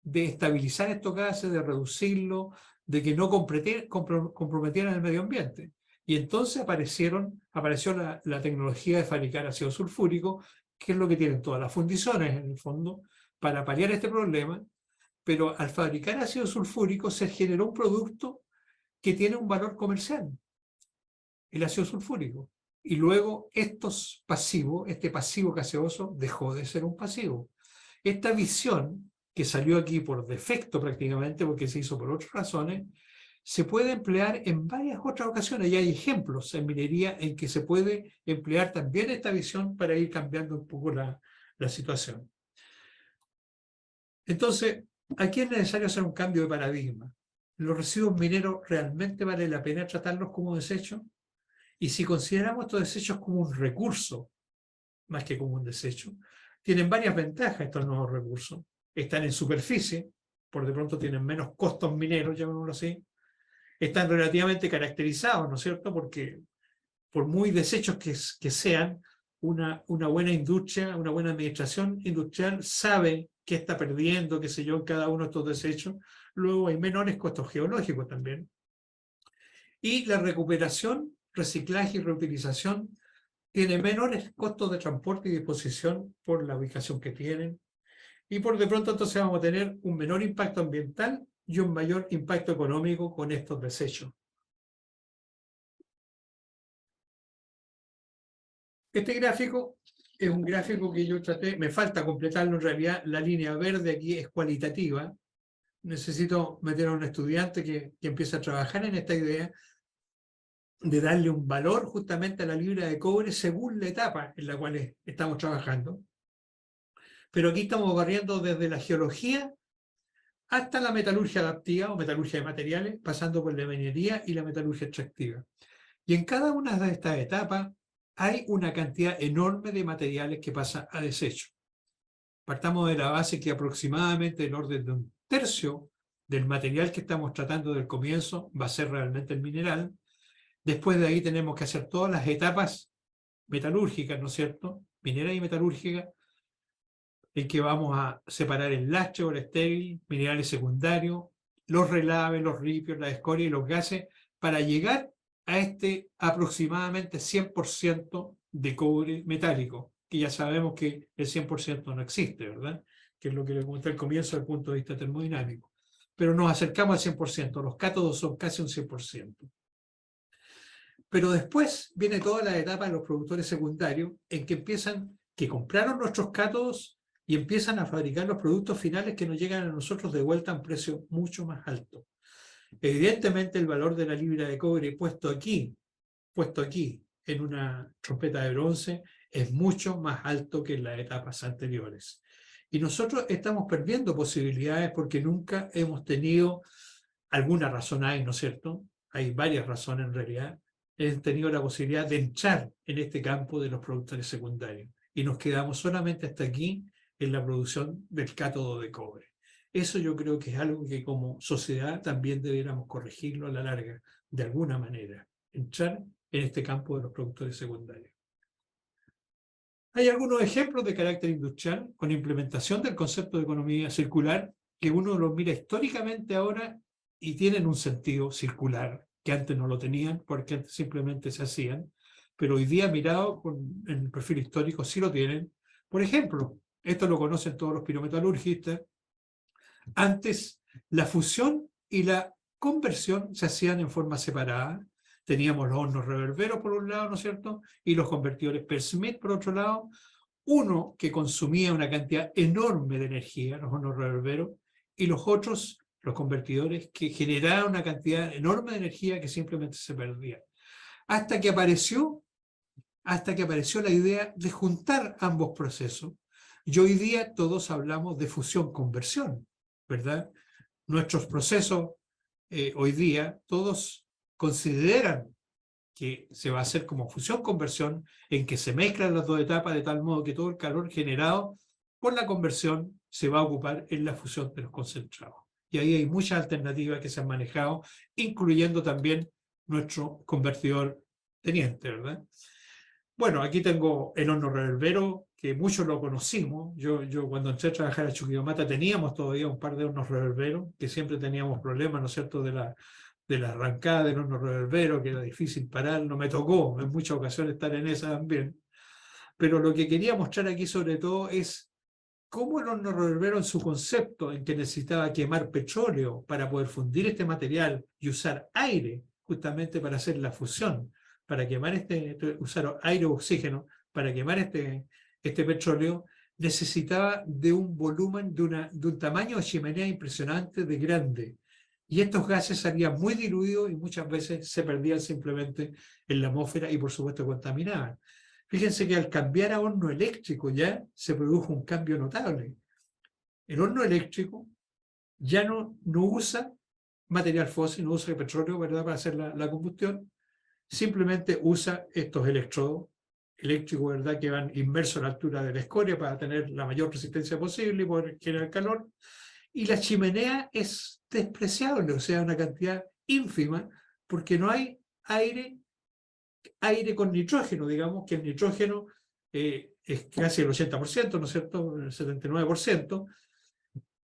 de estabilizar estos gases, de reducirlo, de que no comprometieran el medio ambiente. Y entonces apareció la tecnología de fabricar ácido sulfúrico, que es lo que tienen todas las fundiciones en el fondo, para paliar este problema, pero al fabricar ácido sulfúrico se generó un producto que tiene un valor comercial, el ácido sulfúrico. Y luego este pasivo gaseoso dejó de ser un pasivo. Esta visión, que salió aquí por defecto prácticamente, porque se hizo por otras razones, se puede emplear en varias otras ocasiones, y hay ejemplos en minería en que se puede emplear también esta visión para ir cambiando un poco la situación. Entonces, aquí es necesario hacer un cambio de paradigma. ¿Los residuos mineros realmente vale la pena tratarlos como desechos? Y si consideramos estos desechos como un recurso, más que como un desecho, tienen varias ventajas estos nuevos recursos. Están en superficie, por de pronto tienen menos costos mineros, llamémoslo así. Están relativamente caracterizados, ¿no es cierto? Porque por muy desechos que sean, una buena industria, una buena administración industrial sabe qué está perdiendo, qué sé yo, en cada uno de estos desechos. Luego hay menores costos geológicos también. Y la recuperación, reciclaje y reutilización tiene menores costos de transporte y disposición por la ubicación que tienen. Y por de pronto entonces vamos a tener un menor impacto ambiental y un mayor impacto económico con estos desechos. Este gráfico es un gráfico que yo traté, me falta completarlo en realidad, la línea verde aquí es cualitativa. Necesito meter a un estudiante que empiece a trabajar en esta idea de darle un valor justamente a la libra de cobre según la etapa en la cual estamos trabajando. Pero aquí estamos barriendo desde la geología hasta la metalurgia adaptiva o metalurgia de materiales, pasando por la minería y la metalurgia extractiva. Y en cada una de estas etapas hay una cantidad enorme de materiales que pasa a desecho. Partamos de la base que aproximadamente el orden de 1/3 del material que estamos tratando del comienzo va a ser realmente el mineral. Después de ahí tenemos que hacer todas las etapas metalúrgicas, ¿no es cierto? Minera y metalúrgica, en que vamos a separar el lastre o el estéril, minerales secundarios, los relaves, los ripios, la escoria y los gases, para llegar a este aproximadamente 100% de cobre metálico, que ya sabemos que el 100% no existe, ¿verdad? Que es lo que le comenté al comienzo desde el punto de vista termodinámico. Pero nos acercamos al 100%, los cátodos son casi un 100%. Pero después viene toda la etapa de los productores secundarios, en que compraron nuestros cátodos y empiezan a fabricar los productos finales que nos llegan a nosotros de vuelta a un precio mucho más alto. Evidentemente el valor de la libra de cobre puesto aquí en una trompeta de bronce es mucho más alto que en las etapas anteriores. Y nosotros estamos perdiendo posibilidades porque nunca hemos tenido, alguna razón hay, ¿no es cierto? Hay varias razones en realidad. Hemos tenido la posibilidad de entrar en este campo de los productores secundarios y nos quedamos solamente hasta aquí en la producción del cátodo de cobre. Eso yo creo que es algo que como sociedad también deberíamos corregirlo a la larga, de alguna manera, entrar en este campo de los productores secundarios. Hay algunos ejemplos de carácter industrial con implementación del concepto de economía circular que uno los mira históricamente ahora y tienen un sentido circular, que antes no lo tenían porque antes simplemente se hacían, pero hoy día mirado en el perfil histórico sí lo tienen. Por ejemplo, esto lo conocen todos los pirometalurgistas. Antes la fusión y la conversión se hacían en forma separada. Teníamos los hornos reverberos por un lado, ¿no es cierto? Y los convertidores per Smith por otro lado. Uno que consumía una cantidad enorme de energía, los hornos reverberos, y los otros, los convertidores, que generaban una cantidad enorme de energía que simplemente se perdía. Hasta que apareció la idea de juntar ambos procesos. Y hoy día todos hablamos de fusión-conversión, ¿verdad? Nuestros procesos hoy día, todos consideran que se va a hacer como fusión-conversión, en que se mezclan las dos etapas de tal modo que todo el calor generado por la conversión se va a ocupar en la fusión de los concentrados. Y ahí hay muchas alternativas que se han manejado, incluyendo también nuestro convertidor teniente, ¿verdad? Bueno, aquí tengo el horno reverbero, que muchos lo conocimos. Yo cuando entré a trabajar a Chuquibamata teníamos todavía un par de hornos reverberos, que siempre teníamos problemas, ¿no es cierto?, de la arrancada del horno reverbero, que era difícil parar. No me tocó en muchas ocasiones estar en esa también. Pero lo que quería mostrar aquí sobre todo es cómo el horno reverbero, en su concepto, en que necesitaba quemar petróleo para poder fundir este material y usar aire justamente para hacer la fusión, para quemar usar aire o oxígeno para quemar este petróleo, necesitaba de un volumen, de un tamaño de chimenea impresionante, de grande. Y estos gases salían muy diluidos y muchas veces se perdían simplemente en la atmósfera y por supuesto contaminaban. Fíjense que al cambiar a horno eléctrico ya se produjo un cambio notable. El horno eléctrico ya no usa material fósil, no usa petróleo, ¿verdad?, para hacer la combustión. Simplemente usa estos electrodos eléctricos, ¿verdad?, que van inmersos a la altura de la escoria para tener la mayor resistencia posible y poder generar calor. Y la chimenea es despreciable, o sea, una cantidad ínfima, porque no hay aire con nitrógeno, digamos, que el nitrógeno es casi el 80%, ¿no es cierto?, el 79%,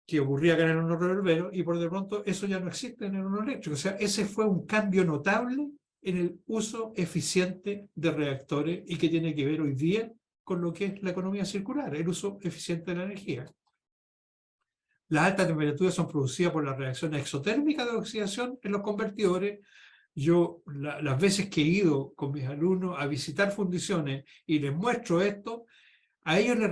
que ocurría acá en el horno reverbero, y por de pronto eso ya no existe en el horno eléctrico. O sea, ese fue un cambio notable en el uso eficiente de reactores y que tiene que ver hoy día con lo que es la economía circular, el uso eficiente de la energía. Las altas temperaturas son producidas por las reacciones exotérmicas de oxidación en los convertidores. Yo, las veces que he ido con mis alumnos a visitar fundiciones y les muestro esto, a ellos les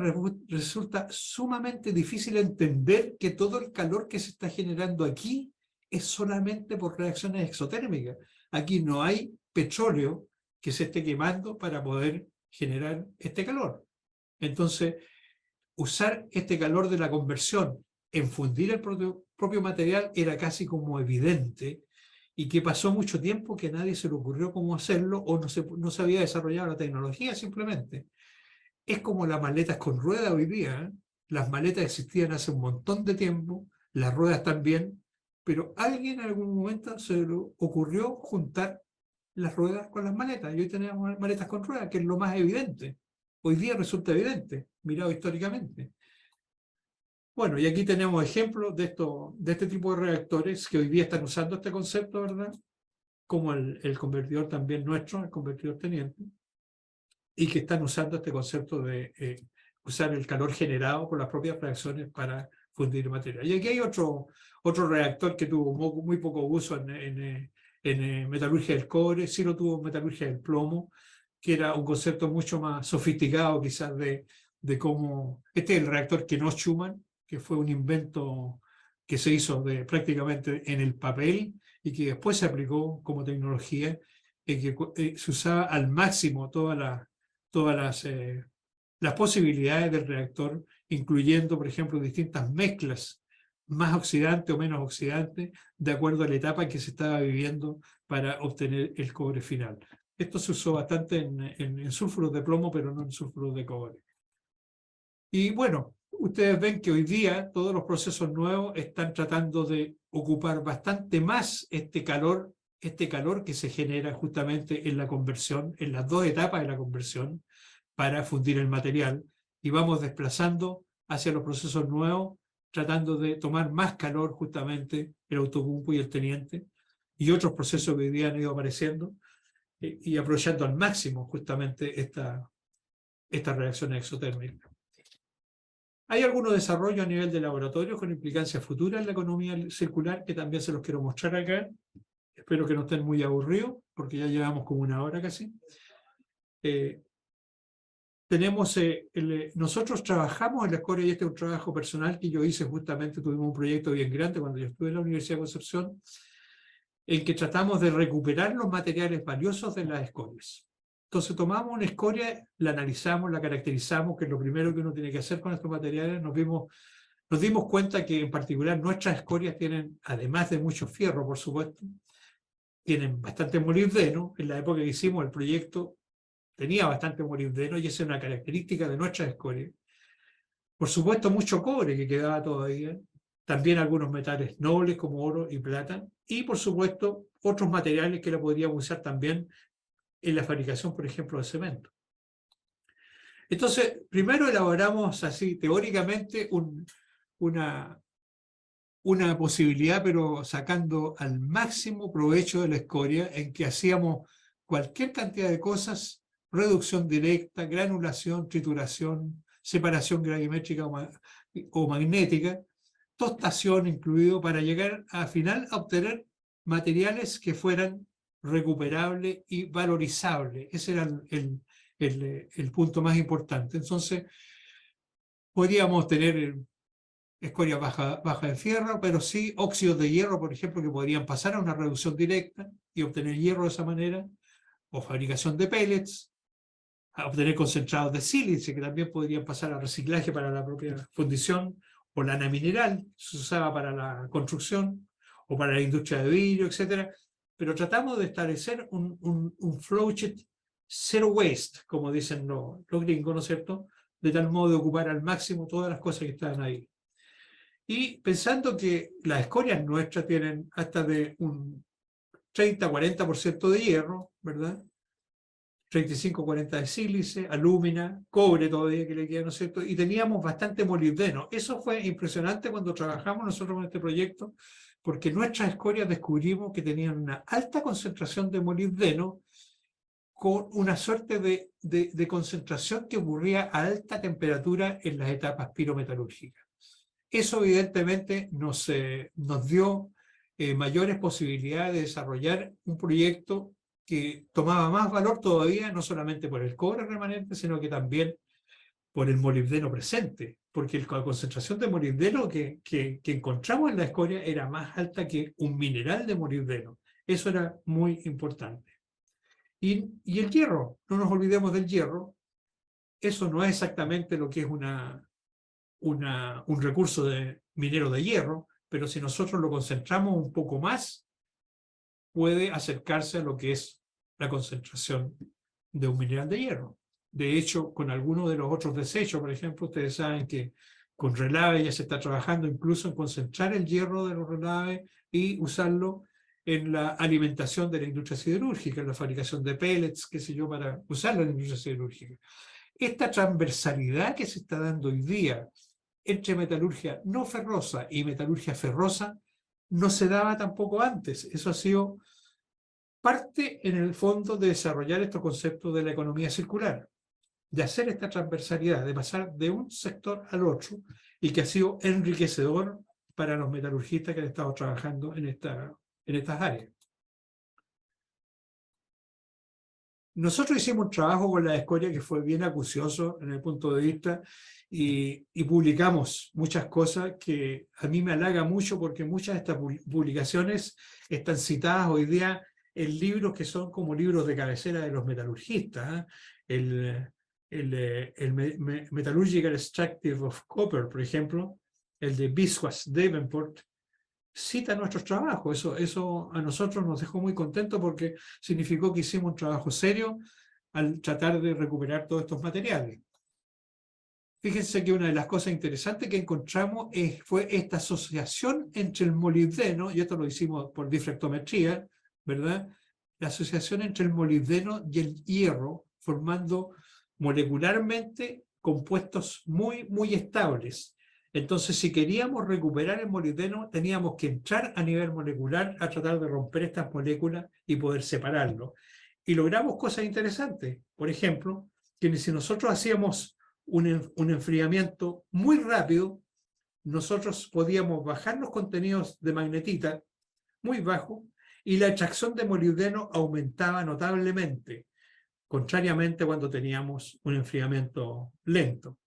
resulta sumamente difícil entender que todo el calor que se está generando aquí es solamente por reacciones exotérmicas. Aquí no hay petróleo que se esté quemando para poder generar este calor. Entonces, usar este calor de la conversión en fundir el propio material era casi como evidente, y que pasó mucho tiempo que a nadie se le ocurrió cómo hacerlo, o no se había desarrollado la tecnología simplemente. Es como las maletas con ruedas hoy día, ¿eh? Las maletas existían hace un montón de tiempo, las ruedas también, pero a alguien en algún momento se le ocurrió juntar las ruedas con las maletas, y hoy tenemos maletas con ruedas, que es lo más evidente. Hoy día resulta evidente, mirado históricamente. Bueno, y aquí tenemos ejemplos de este tipo de reactores que hoy día están usando este concepto, ¿verdad? Como el convertidor también nuestro, el convertidor teniente, y que están usando este concepto de usar el calor generado por las propias reacciones para fundir material. Y aquí hay otro reactor que tuvo muy poco uso en metalurgia del cobre, sí lo tuvo en metalurgia del plomo, que era un concepto mucho más sofisticado quizás de cómo... Este es el reactor Kenosh-Schumann, que fue un invento que se hizo prácticamente en el papel y que después se aplicó como tecnología, en que se usaba al máximo todas las posibilidades del reactor, incluyendo, por ejemplo, distintas mezclas, más oxidante o menos oxidante, de acuerdo a la etapa en que se estaba viviendo para obtener el cobre final. Esto se usó bastante en sulfuros de plomo, pero no en sulfuros de cobre. Y bueno, ustedes ven que hoy día todos los procesos nuevos están tratando de ocupar bastante más este calor que se genera justamente en la conversión, en las dos etapas de la conversión, para fundir el material, y vamos desplazando hacia los procesos nuevos, tratando de tomar más calor justamente el Outokumpu y el Teniente, y otros procesos que hoy día han ido apareciendo, y aprovechando al máximo justamente estas reacciones exotérmicas. Hay algunos desarrollos a nivel de laboratorio con implicancias futuras en la economía circular que también se los quiero mostrar acá. Espero que no estén muy aburridos, porque ya llevamos como una hora casi. Nosotros trabajamos en la escoria, y este es un trabajo personal que yo hice justamente, tuvimos un proyecto bien grande cuando yo estuve en la Universidad de Concepción, en que tratamos de recuperar los materiales valiosos de las escorias. Entonces tomamos una escoria, la analizamos, la caracterizamos, que es lo primero que uno tiene que hacer con estos materiales. Nos dimos cuenta que en particular nuestras escorias tienen, además de mucho fierro, por supuesto, tienen bastante molibdeno. En la época que hicimos el proyecto tenía bastante molibdeno, y esa es una característica de nuestras escorias. Por supuesto, mucho cobre que quedaba todavía, también algunos metales nobles como oro y plata, y por supuesto otros materiales que la podríamos usar también en la fabricación, por ejemplo, de cemento. Entonces, primero elaboramos así teóricamente una posibilidad, pero sacando al máximo provecho de la escoria, en que hacíamos cualquier cantidad de cosas: reducción directa, granulación, trituración, separación gravimétrica o magnética, tostación incluido, para llegar al final a obtener materiales que fueran recuperables y valorizables. Ese era el punto más importante. Entonces, podríamos tener escoria baja de fierro, pero sí óxidos de hierro, por ejemplo, que podrían pasar a una reducción directa y obtener hierro de esa manera, o fabricación de pellets, a obtener concentrados de sílice, que también podrían pasar a reciclaje para la propia fundición, o lana mineral, se usaba para la construcción, o para la industria de vidrio, etc. Pero tratamos de establecer un flowchart zero waste, como dicen los gringos, ¿no es cierto?, de tal modo de ocupar al máximo todas las cosas que estaban ahí. Y pensando que las escorias nuestras tienen hasta de un 30-40% de hierro, ¿verdad? 3540 de sílice, alúmina, cobre todavía que le queda, ¿no es cierto? Y teníamos bastante molibdeno. Eso fue impresionante cuando trabajamos nosotros con este proyecto, porque nuestras escorias descubrimos que tenían una alta concentración de molibdeno con una suerte de concentración que ocurría a alta temperatura en las etapas pirometalúrgicas. Eso evidentemente nos dio mayores posibilidades de desarrollar un proyecto que tomaba más valor todavía, no solamente por el cobre remanente, sino que también por el molibdeno presente, porque la concentración de molibdeno que encontramos en la escoria era más alta que un mineral de molibdeno. Eso era muy importante. Y el hierro, no nos olvidemos del hierro. Eso no es exactamente lo que es un recurso minero de hierro, pero si nosotros lo concentramos un poco más, puede acercarse a lo que es la concentración de un mineral de hierro. De hecho, con algunos de los otros desechos, por ejemplo, ustedes saben que con relave ya se está trabajando incluso en concentrar el hierro de los relaves y usarlo en la alimentación de la industria siderúrgica, en la fabricación de pellets, qué sé yo, para usarlo en la industria siderúrgica. Esta transversalidad que se está dando hoy día entre metalurgia no ferrosa y metalurgia ferrosa no se daba tampoco antes. Eso ha sido parte, en el fondo, de desarrollar estos conceptos de la economía circular, de hacer esta transversalidad, de pasar de un sector al otro, y que ha sido enriquecedor para los metalurgistas que han estado trabajando en estas áreas. Nosotros hicimos un trabajo con la escoria que fue bien acucioso en el punto de vista y publicamos muchas cosas que a mí me halaga mucho porque muchas de estas publicaciones están citadas hoy día en libros que son como libros de cabecera de los metalurgistas. El Metallurgical Extractive of Copper, por ejemplo, el de Biswas Davenport, cita nuestros trabajos. Eso a nosotros nos dejó muy contentos porque significó que hicimos un trabajo serio al tratar de recuperar todos estos materiales. Fíjense que una de las cosas interesantes que encontramos fue esta asociación entre el molibdeno, y esto lo hicimos por difractometría, ¿verdad? La asociación entre el molibdeno y el hierro, formando molecularmente compuestos muy, muy estables. Entonces, si queríamos recuperar el molibdeno, teníamos que entrar a nivel molecular a tratar de romper estas moléculas y poder separarlo. Y logramos cosas interesantes. Por ejemplo, que si nosotros hacíamos un enfriamiento muy rápido, nosotros podíamos bajar los contenidos de magnetita muy bajo y la extracción de molibdeno aumentaba notablemente, contrariamente cuando teníamos un enfriamiento lento.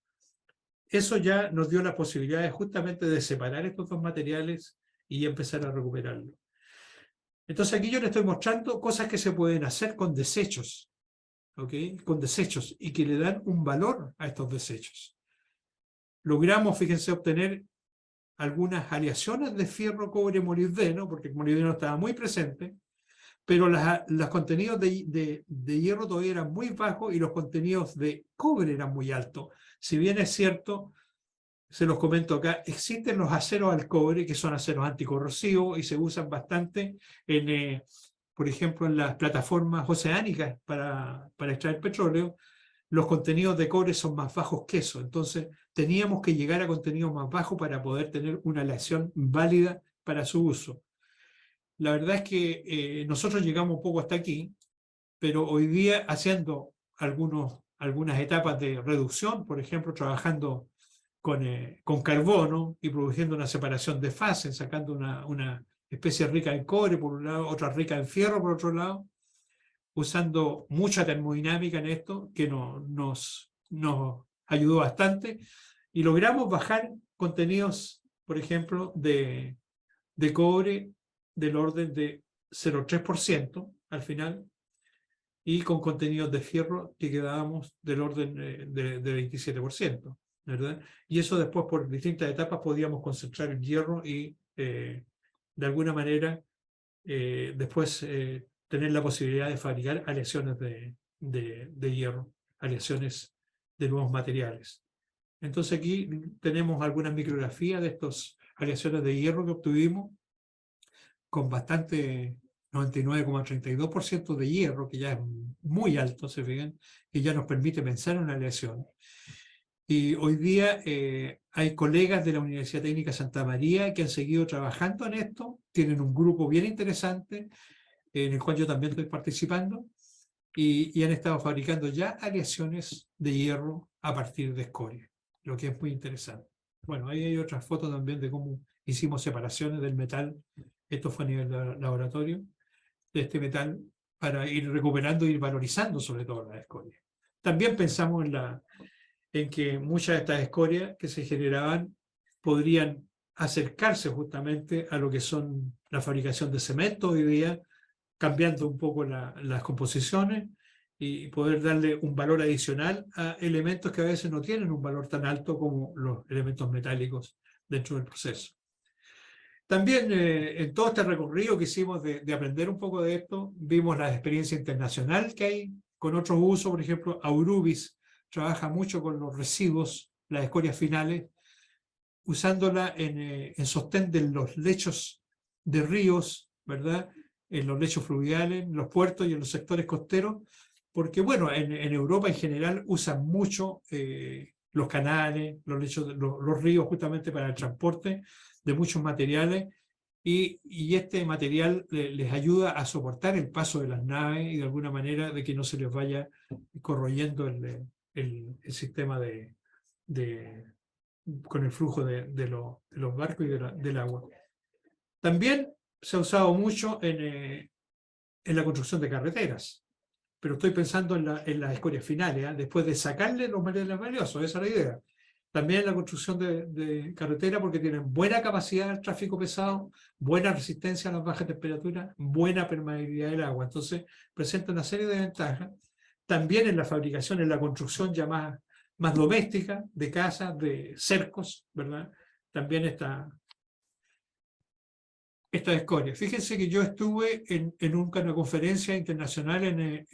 Eso ya nos dio la posibilidad justamente de separar estos dos materiales y empezar a recuperarlo. Entonces aquí yo les estoy mostrando cosas que se pueden hacer con desechos, ¿okay? Con desechos, y que le dan un valor a estos desechos. Logramos, fíjense, obtener algunas aleaciones de fierro, cobre, molibdeno, porque el molibdeno estaba muy presente, pero los contenidos de hierro todavía eran muy bajos y los contenidos de cobre eran muy altos. Si bien es cierto, se los comento acá, existen los aceros al cobre, que son aceros anticorrosivos y se usan bastante, por ejemplo, en las plataformas oceánicas para extraer petróleo. Los contenidos de cobre son más bajos que eso, entonces teníamos que llegar a contenidos más bajos para poder tener una aleación válida para su uso. La verdad es que nosotros llegamos un poco hasta aquí, pero hoy día haciendo algunas etapas de reducción, por ejemplo, trabajando con carbono y produciendo una separación de fases, sacando una especie rica en cobre por un lado, otra rica en fierro por otro lado, usando mucha termodinámica en esto, que nos ayudó bastante, y logramos bajar contenidos, por ejemplo, de cobre del orden de 0,3% al final, y con contenidos de fierro que quedábamos del orden de 27%, ¿verdad? Y eso después por distintas etapas podíamos concentrar el hierro y de alguna manera después tener la posibilidad de fabricar aleaciones de hierro, aleaciones de nuevos materiales. Entonces aquí tenemos algunas micrografías de estas aleaciones de hierro que obtuvimos con bastante 99,32% de hierro, que ya es muy alto, se fijan, que ya nos permite pensar en una aleación. Y hoy día hay colegas de la Universidad Técnica Santa María que han seguido trabajando en esto, tienen un grupo bien interesante, en el cual yo también estoy participando, y han estado fabricando ya aleaciones de hierro a partir de escoria, lo que es muy interesante. Bueno, ahí hay otras fotos también de cómo hicimos separaciones del metal, esto fue a nivel laboratorio, de este metal, para ir recuperando y ir valorizando sobre todo la escoria. También pensamos en que muchas de estas escorias que se generaban podrían acercarse justamente a lo que son la fabricación de cemento hoy día, cambiando un poco las composiciones y poder darle un valor adicional a elementos que a veces no tienen un valor tan alto como los elementos metálicos dentro del proceso. También en todo este recorrido que hicimos de aprender un poco de esto, vimos la experiencia internacional que hay con otros usos. Por ejemplo, Aurubis trabaja mucho con los residuos, las escorias finales, usándola en sostén de los lechos de ríos, ¿verdad? En los lechos fluviales, en los puertos y en los sectores costeros, porque bueno, en Europa en general usan mucho los canales, los lechos, los ríos justamente para el transporte de muchos materiales, y este material les ayuda a soportar el paso de las naves y de alguna manera de que no se les vaya corroyendo el sistema con el flujo de los barcos y del agua. También se ha usado mucho en la construcción de carreteras, pero estoy pensando en las escorias finales, ¿eh? Después de sacarle los materiales valiosos, esa es la idea. También en la construcción de carretera, porque tienen buena capacidad del tráfico pesado, buena resistencia a las bajas temperaturas, buena permeabilidad del agua. Entonces, presenta una serie de ventajas. También en la fabricación, en la construcción ya más doméstica, de casas, de cercos, ¿verdad? También esta escoria. Fíjense que yo estuve en una conferencia internacional,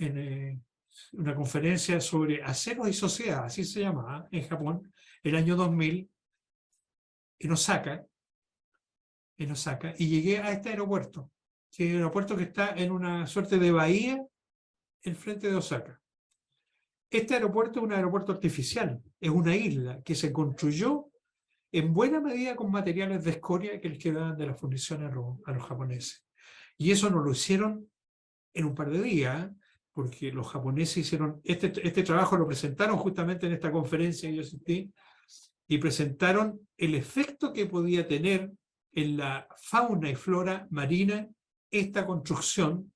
una conferencia sobre aceros y sociedad, así se llamaba, en Japón, el año 2000, en Osaka, y llegué a este aeropuerto, que es un aeropuerto que está en una suerte de bahía en frente de Osaka. Este aeropuerto es un aeropuerto artificial, es una isla que se construyó en buena medida con materiales de escoria que les quedaban de las fundiciones a los japoneses. Y eso no lo hicieron en un par de días, porque los japoneses hicieron, este trabajo lo presentaron justamente en esta conferencia que yo asistí, y presentaron el efecto que podía tener en la fauna y flora marina esta construcción,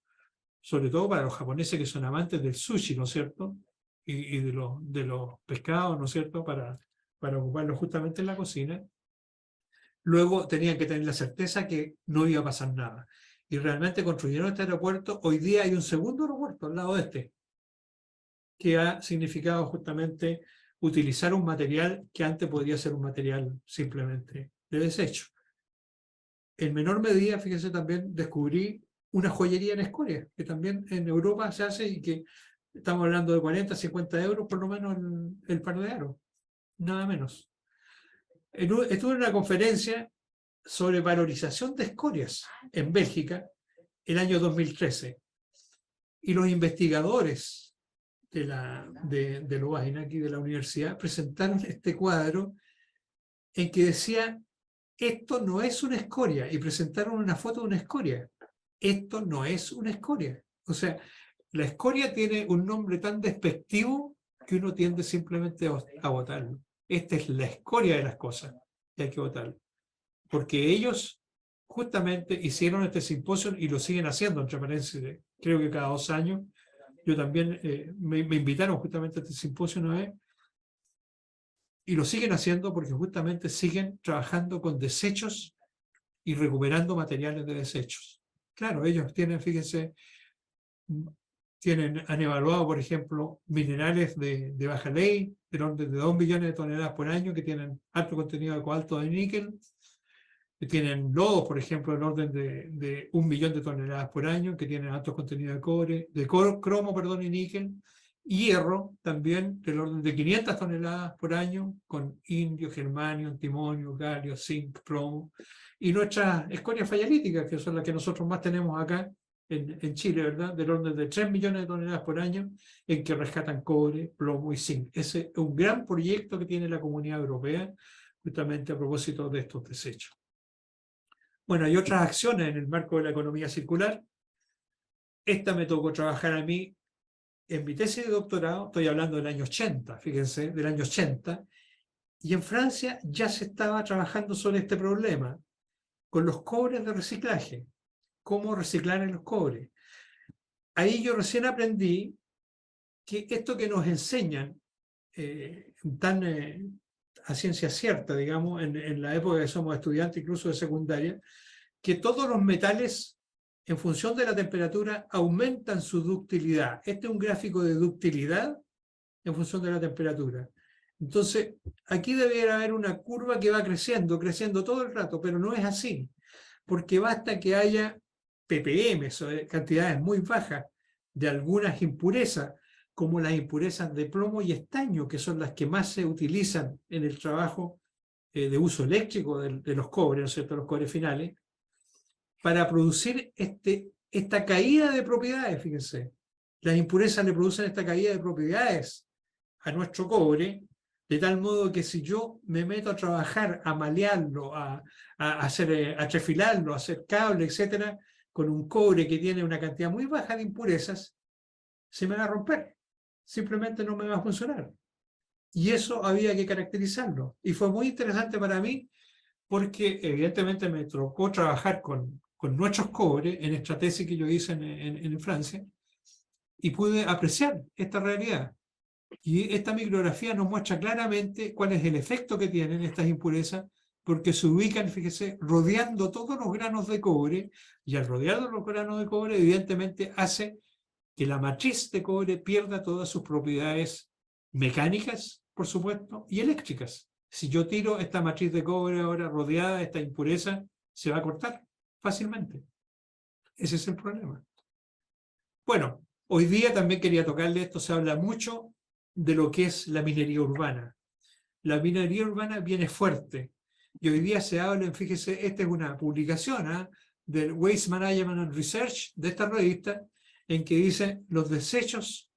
sobre todo para los japoneses que son amantes del sushi, ¿no es cierto? Y de los pescados, ¿no es cierto? Para ocuparlo justamente en la cocina. Luego tenían que tener la certeza que no iba a pasar nada. Y realmente construyeron este aeropuerto. Hoy día hay un segundo aeropuerto al lado de este, que ha significado justamente utilizar un material que antes podría ser un material simplemente de desecho. En menor medida, fíjense, también descubrí una joyería en escoria, que también en Europa se hace y que estamos hablando de 40, 50 euros por lo menos el par de aros, nada menos. Estuve en una conferencia sobre valorización de escorias en Bélgica el año 2013, y los investigadores de Lovaina, aquí de la universidad, presentaron este cuadro en que decía: esto no es una escoria, y presentaron una foto de una escoria. Esto no es una escoria. O sea, la escoria tiene un nombre tan despectivo que uno tiende simplemente a botarlo. Esta es la escoria de las cosas y hay que botarlo. Porque ellos justamente hicieron este simposio y lo siguen haciendo, entre paréntesis, creo que cada 2 años. Yo también me invitaron justamente a este simposio una vez, y lo siguen haciendo porque justamente siguen trabajando con desechos y recuperando materiales de desechos. Claro, ellos tienen, fíjense, han evaluado, por ejemplo, minerales de baja ley, del orden de 2 millones de toneladas por año, que tienen alto contenido de cobalto de níquel, que tienen lodos, por ejemplo, del orden de 1 millón de toneladas por año, que tienen alto contenido de cromo, y níquel, y hierro también del orden de 500 toneladas por año, con indio, germanio, antimonio, galio, zinc, plomo, y nuestras escorias fayalíticas, que son las que nosotros más tenemos acá, en Chile, ¿verdad? Del orden de 3 millones de toneladas por año, en que rescatan cobre, plomo y zinc. Ese es un gran proyecto que tiene la Comunidad Europea, justamente a propósito de estos desechos. Bueno, hay otras acciones en el marco de la economía circular. Esta me tocó trabajar a mí en mi tesis de doctorado, estoy hablando del año 80, fíjense, del año 80, y en Francia ya se estaba trabajando sobre este problema, con los cobres de reciclaje, cómo reciclar en los cobres. Ahí yo recién aprendí que esto que nos enseñan a ciencia cierta, digamos, en la época que somos estudiantes, incluso de secundaria, que todos los metales, en función de la temperatura, aumentan su ductilidad. Este es un gráfico de ductilidad en función de la temperatura. Entonces, aquí debería haber una curva que va creciendo todo el rato, pero no es así, porque basta que haya ppm, cantidades muy bajas de algunas impurezas, como las impurezas de plomo y estaño, que son las que más se utilizan en el trabajo de uso eléctrico de los cobres, ¿no es cierto?, los cobres finales, para producir esta caída de propiedades, fíjense. Las impurezas le producen esta caída de propiedades a nuestro cobre, de tal modo que si yo me meto a trabajar, a malearlo, a trefilarlo, a hacer cable, etcétera, con un cobre que tiene una cantidad muy baja de impurezas, se me va a romper. Simplemente no me va a funcionar. Y eso había que caracterizarlo. Y fue muy interesante para mí, porque evidentemente me tocó trabajar con nuestros cobres en esta tesis que yo hice en Francia, y pude apreciar esta realidad. Y esta micrografía nos muestra claramente cuál es el efecto que tienen estas impurezas, porque se ubican, fíjese, rodeando todos los granos de cobre, y al rodear los granos de cobre, evidentemente hace que la matriz de cobre pierda todas sus propiedades mecánicas, por supuesto, y eléctricas. Si yo tiro esta matriz de cobre ahora rodeada de esta impureza, se va a cortar fácilmente. Ese es el problema. Bueno, hoy día también quería tocarle esto, se habla mucho de lo que es la minería urbana. La minería urbana viene fuerte, y hoy día se habla, fíjese, esta es una publicación del Waste Management and Research, de esta revista, en que dice, los desechos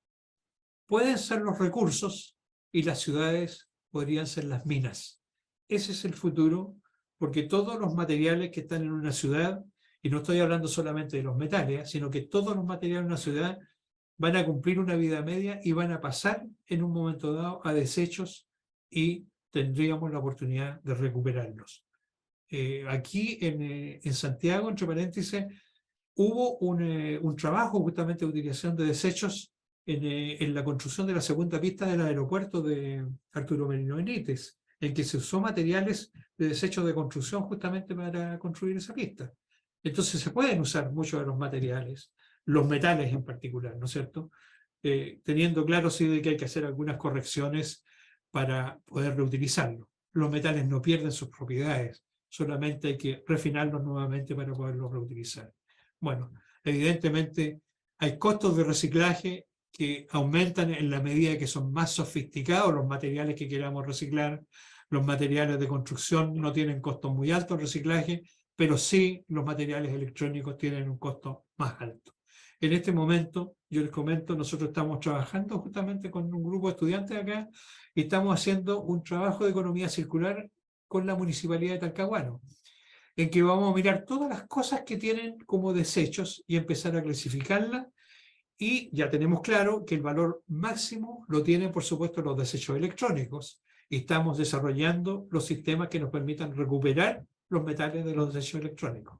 pueden ser los recursos y las ciudades podrían ser las minas. Ese es el futuro, porque todos los materiales que están en una ciudad, y no estoy hablando solamente de los metales, sino que todos los materiales en una ciudad van a cumplir una vida media y van a pasar en un momento dado a desechos, y tendríamos la oportunidad de recuperarlos. Aquí en Santiago, entre paréntesis, hubo un trabajo justamente de utilización de desechos en la construcción de la segunda pista del aeropuerto de Arturo Merino Benítez, en que se usó materiales de desechos de construcción justamente para construir esa pista. Entonces se pueden usar muchos de los materiales, los metales en particular, ¿no es cierto? Teniendo claro sí de que hay que hacer algunas correcciones para poder reutilizarlo. Los metales no pierden sus propiedades, solamente hay que refinarlos nuevamente para poderlos reutilizar. Bueno, evidentemente hay costos de reciclaje que aumentan en la medida que son más sofisticados los materiales que queramos reciclar. Los materiales de construcción no tienen costos muy altos de reciclaje, pero sí los materiales electrónicos tienen un costo más alto. En este momento, yo les comento, nosotros estamos trabajando justamente con un grupo de estudiantes acá, y estamos haciendo un trabajo de economía circular con la Municipalidad de Talcahuano, en que vamos a mirar todas las cosas que tienen como desechos y empezar a clasificarlas, y ya tenemos claro que el valor máximo lo tienen, por supuesto, los desechos electrónicos, y estamos desarrollando los sistemas que nos permitan recuperar los metales de los desechos electrónicos.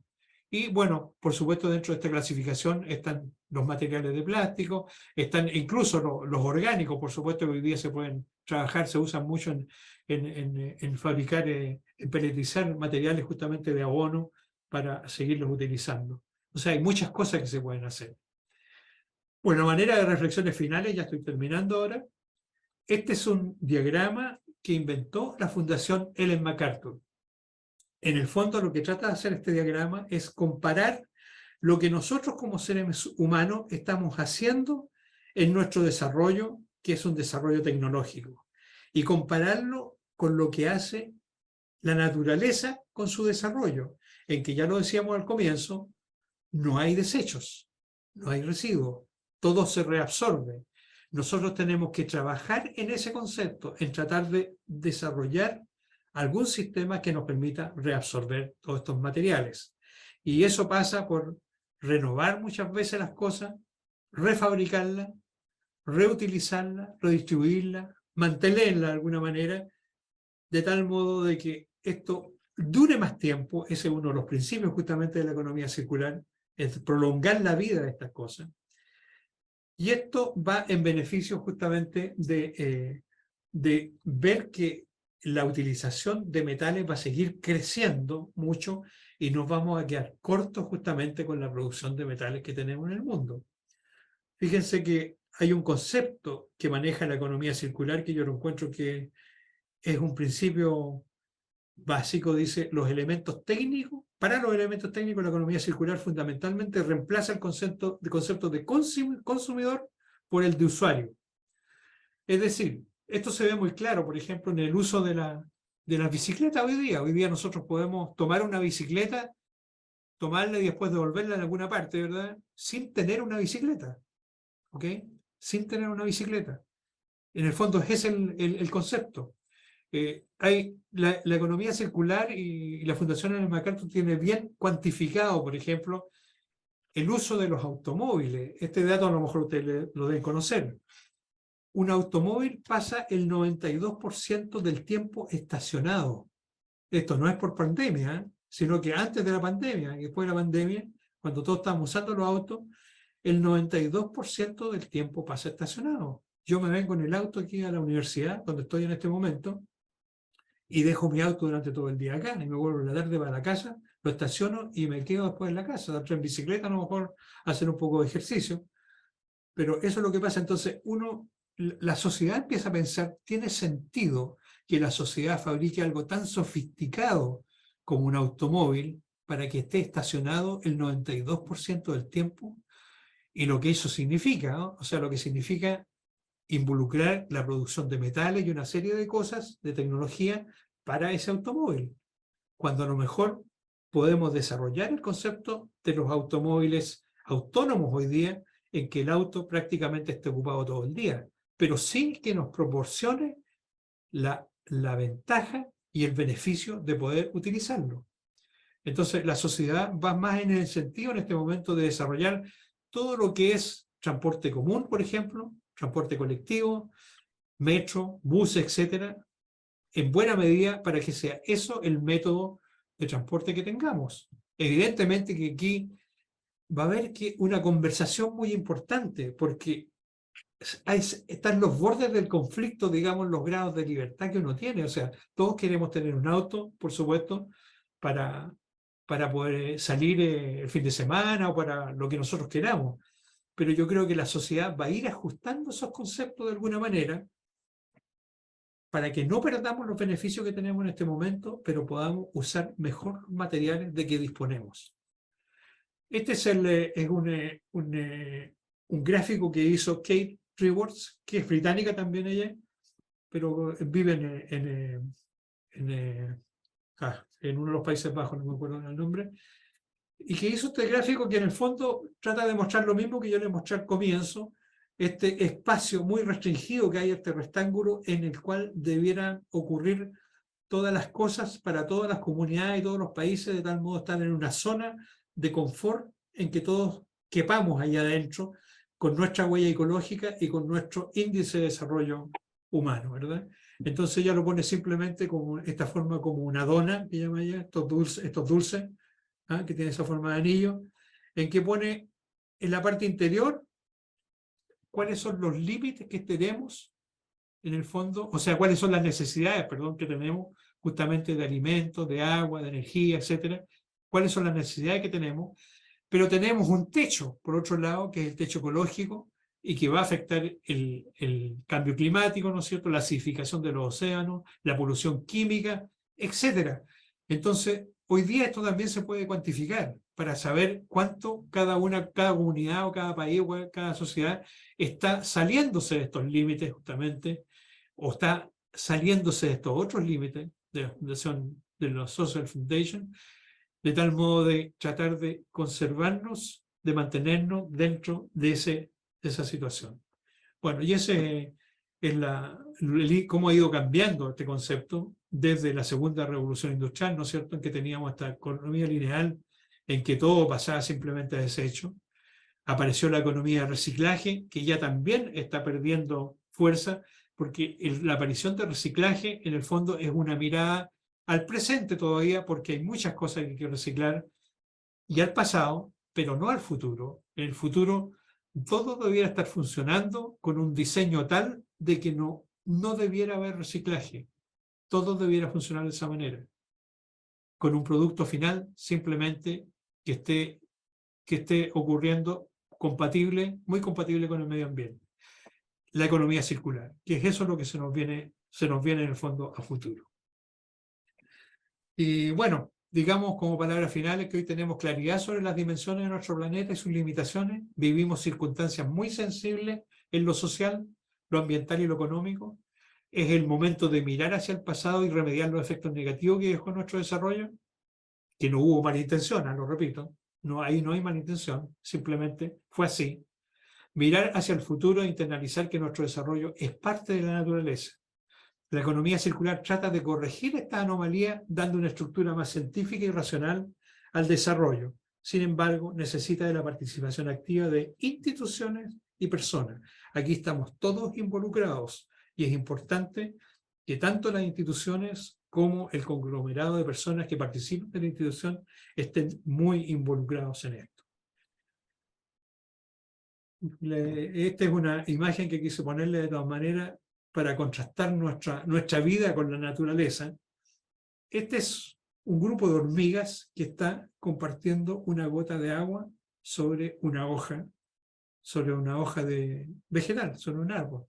Y bueno, por supuesto, dentro de esta clasificación están los materiales de plástico, están incluso los orgánicos, por supuesto, que hoy día se pueden trabajar, se usan mucho en fabricar, en pelletizar materiales justamente de abono para seguirlos utilizando. O sea, hay muchas cosas que se pueden hacer. Bueno, manera de reflexiones finales, ya estoy terminando ahora. Este es un diagrama que inventó la Fundación Ellen MacArthur. En el fondo, lo que trata de hacer este diagrama es comparar lo que nosotros como seres humanos estamos haciendo en nuestro desarrollo, que es un desarrollo tecnológico, y compararlo con lo que hace la naturaleza con su desarrollo, en que ya lo decíamos al comienzo, no hay desechos. no hay residuos, todo se reabsorbe. Nosotros tenemos que trabajar en ese concepto, en tratar de desarrollar algún sistema que nos permita reabsorber todos estos materiales. Y eso pasa por renovar muchas veces las cosas, refabricarlas, reutilizarlas, redistribuirlas, mantenerlas de alguna manera, de tal modo de que esto dure más tiempo. Ese es uno de los principios justamente de la economía circular, es prolongar la vida de estas cosas. Y esto va en beneficio justamente de ver que la utilización de metales va a seguir creciendo mucho y nos vamos a quedar cortos justamente con la producción de metales que tenemos en el mundo. Fíjense que hay un concepto que maneja la economía circular que yo lo encuentro que es un principio básico, dice, los elementos técnicos. Para los elementos técnicos, la economía circular fundamentalmente reemplaza el concepto de consumidor por el de usuario. Es decir, esto se ve muy claro, por ejemplo, en el uso de las bicicletas hoy día. Hoy día nosotros podemos tomar una bicicleta, tomarla y después devolverla en alguna parte, ¿verdad? Sin tener una bicicleta, ¿ok? Sin tener una bicicleta. En el fondo ese es el concepto. Hay la economía circular y la Fundación Ellen MacArthur tiene bien cuantificado, por ejemplo, el uso de los automóviles. Este dato a lo mejor ustedes lo deben conocer. Un automóvil pasa el 92% del tiempo estacionado. Esto no es por pandemia, sino que antes de la pandemia y después de la pandemia, cuando todos estamos usando los autos, el 92% del tiempo pasa estacionado. Yo me vengo en el auto aquí a la universidad, donde estoy en este momento, y dejo mi auto durante todo el día acá, y me vuelvo en la tarde para la casa, lo estaciono y me quedo después en la casa, entro en bicicleta a lo mejor hacer un poco de ejercicio, pero eso es lo que pasa. Entonces la sociedad empieza a pensar, ¿tiene sentido que la sociedad fabrique algo tan sofisticado como un automóvil para que esté estacionado el 92% del tiempo? Y lo que eso significa, ¿no? O sea, lo que significa involucrar la producción de metales y una serie de cosas, de tecnología, para ese automóvil. Cuando a lo mejor podemos desarrollar el concepto de los automóviles autónomos hoy día, en que el auto prácticamente esté ocupado todo el día, pero sin que nos proporcione la ventaja y el beneficio de poder utilizarlo. Entonces la sociedad va más en el sentido en este momento de desarrollar todo lo que es transporte común, por ejemplo, transporte colectivo, metro, bus, etcétera, en buena medida para que sea eso el método de transporte que tengamos. Evidentemente que aquí va a haber una conversación muy importante, porque están los bordes del conflicto, digamos, los grados de libertad que uno tiene. O sea, todos queremos tener un auto, por supuesto, para poder salir el fin de semana o para lo que nosotros queramos. Pero yo creo que la sociedad va a ir ajustando esos conceptos de alguna manera para que no perdamos los beneficios que tenemos en este momento, pero podamos usar mejor materiales de que disponemos. Este es un gráfico que hizo Kate Rewards, que es británica también ella, pero vive en uno de los Países Bajos, no me acuerdo el nombre, y que hizo este gráfico que en el fondo trata de mostrar lo mismo que yo les mostré al comienzo, este espacio muy restringido que hay, este rectángulo en el cual debieran ocurrir todas las cosas para todas las comunidades y todos los países, de tal modo estar en una zona de confort en que todos quepamos ahí adentro con nuestra huella ecológica y con nuestro índice de desarrollo humano, ¿verdad? Entonces ella lo pone simplemente como esta forma, como una dona, que llama ella, estos dulces, ¿ah? Que tiene esa forma de anillo, en que pone en la parte interior cuáles son los límites que tenemos en el fondo, o sea, cuáles son las necesidades, perdón, que tenemos justamente de alimentos, de agua, de energía, etcétera, cuáles son las necesidades que tenemos, pero tenemos un techo, por otro lado, que es el techo ecológico y que va a afectar el cambio climático, ¿no es cierto?, la acidificación de los océanos, la polución química, etcétera. Entonces, hoy día esto también se puede cuantificar para saber cuánto cada comunidad o cada país o cada sociedad está saliéndose de estos límites justamente, o está saliéndose de estos otros límites de la fundación, de la Social Foundation, de tal modo de tratar de conservarnos de mantenernos dentro de esa situación. Bueno, y ese es cómo ha ido cambiando este concepto desde la segunda revolución industrial, ¿no es cierto?, en que teníamos esta economía lineal, en que todo pasaba simplemente a desecho. Apareció la economía de reciclaje, que ya también está perdiendo fuerza, porque la aparición de reciclaje, en el fondo, es una mirada al presente todavía, porque hay muchas cosas que hay que reciclar, y al pasado, pero no al futuro. En el futuro, todo debiera estar funcionando con un diseño tal de que no debiera haber reciclaje. Todo debiera funcionar de esa manera, con un producto final simplemente que esté ocurriendo muy compatible con el medio ambiente. La economía circular, que es eso lo que se nos viene en el fondo a futuro. Y bueno, digamos como palabras finales que hoy tenemos claridad sobre las dimensiones de nuestro planeta y sus limitaciones. Vivimos circunstancias muy sensibles en lo social, lo ambiental y lo económico. Es el momento de mirar hacia el pasado y remediar los efectos negativos que dejó nuestro desarrollo, que no hubo mala intención, lo repito, ahí no hay mala intención, simplemente fue así. Mirar hacia el futuro e internalizar que nuestro desarrollo es parte de la naturaleza. La economía circular trata de corregir esta anomalía dando una estructura más científica y racional al desarrollo. Sin embargo, necesita de la participación activa de instituciones y personas. Aquí estamos todos involucrados y es importante que tanto las instituciones como el conglomerado de personas que participan de la institución estén muy involucrados en esto. Esta es una imagen que quise ponerle de todas maneras para contrastar nuestra vida con la naturaleza. Este es un grupo de hormigas que está compartiendo una gota de agua sobre una hoja de vegetal, sobre un árbol.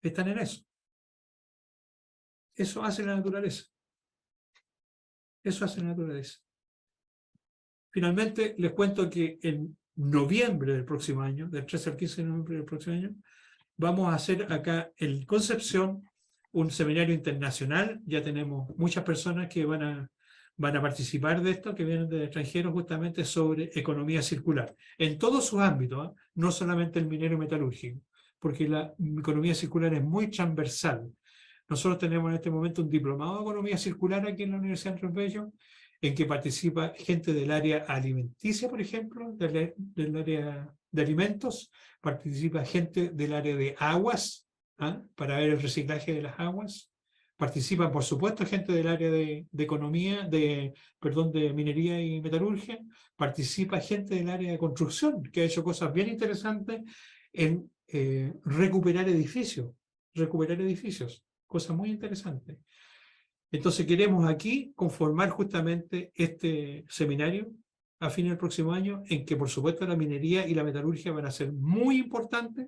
Están en eso. Eso hace la naturaleza. Eso hace la naturaleza. Finalmente, les cuento que en noviembre del próximo año, del 13 al 15 de noviembre del próximo año, vamos a hacer acá en Concepción un seminario internacional. Ya tenemos muchas personas que van a participar de esto, que vienen del extranjero, justamente sobre economía circular, en todos sus ámbitos, no solamente el minero y metalúrgico, porque la economía circular es muy transversal. Nosotros tenemos en este momento un diplomado de economía circular aquí en la Universidad Andrés Bello, en que participa gente del área alimenticia, por ejemplo, del área de alimentos, participa gente del área de aguas, para ver el reciclaje de las aguas, participan, por supuesto, gente del área de economía, de minería y metalurgia, participa gente del área de construcción, que ha hecho cosas bien interesantes en recuperar edificios, cosas muy interesantes. Entonces queremos aquí conformar justamente este seminario a fin del próximo año, en que por supuesto la minería y la metalurgia van a ser muy importantes,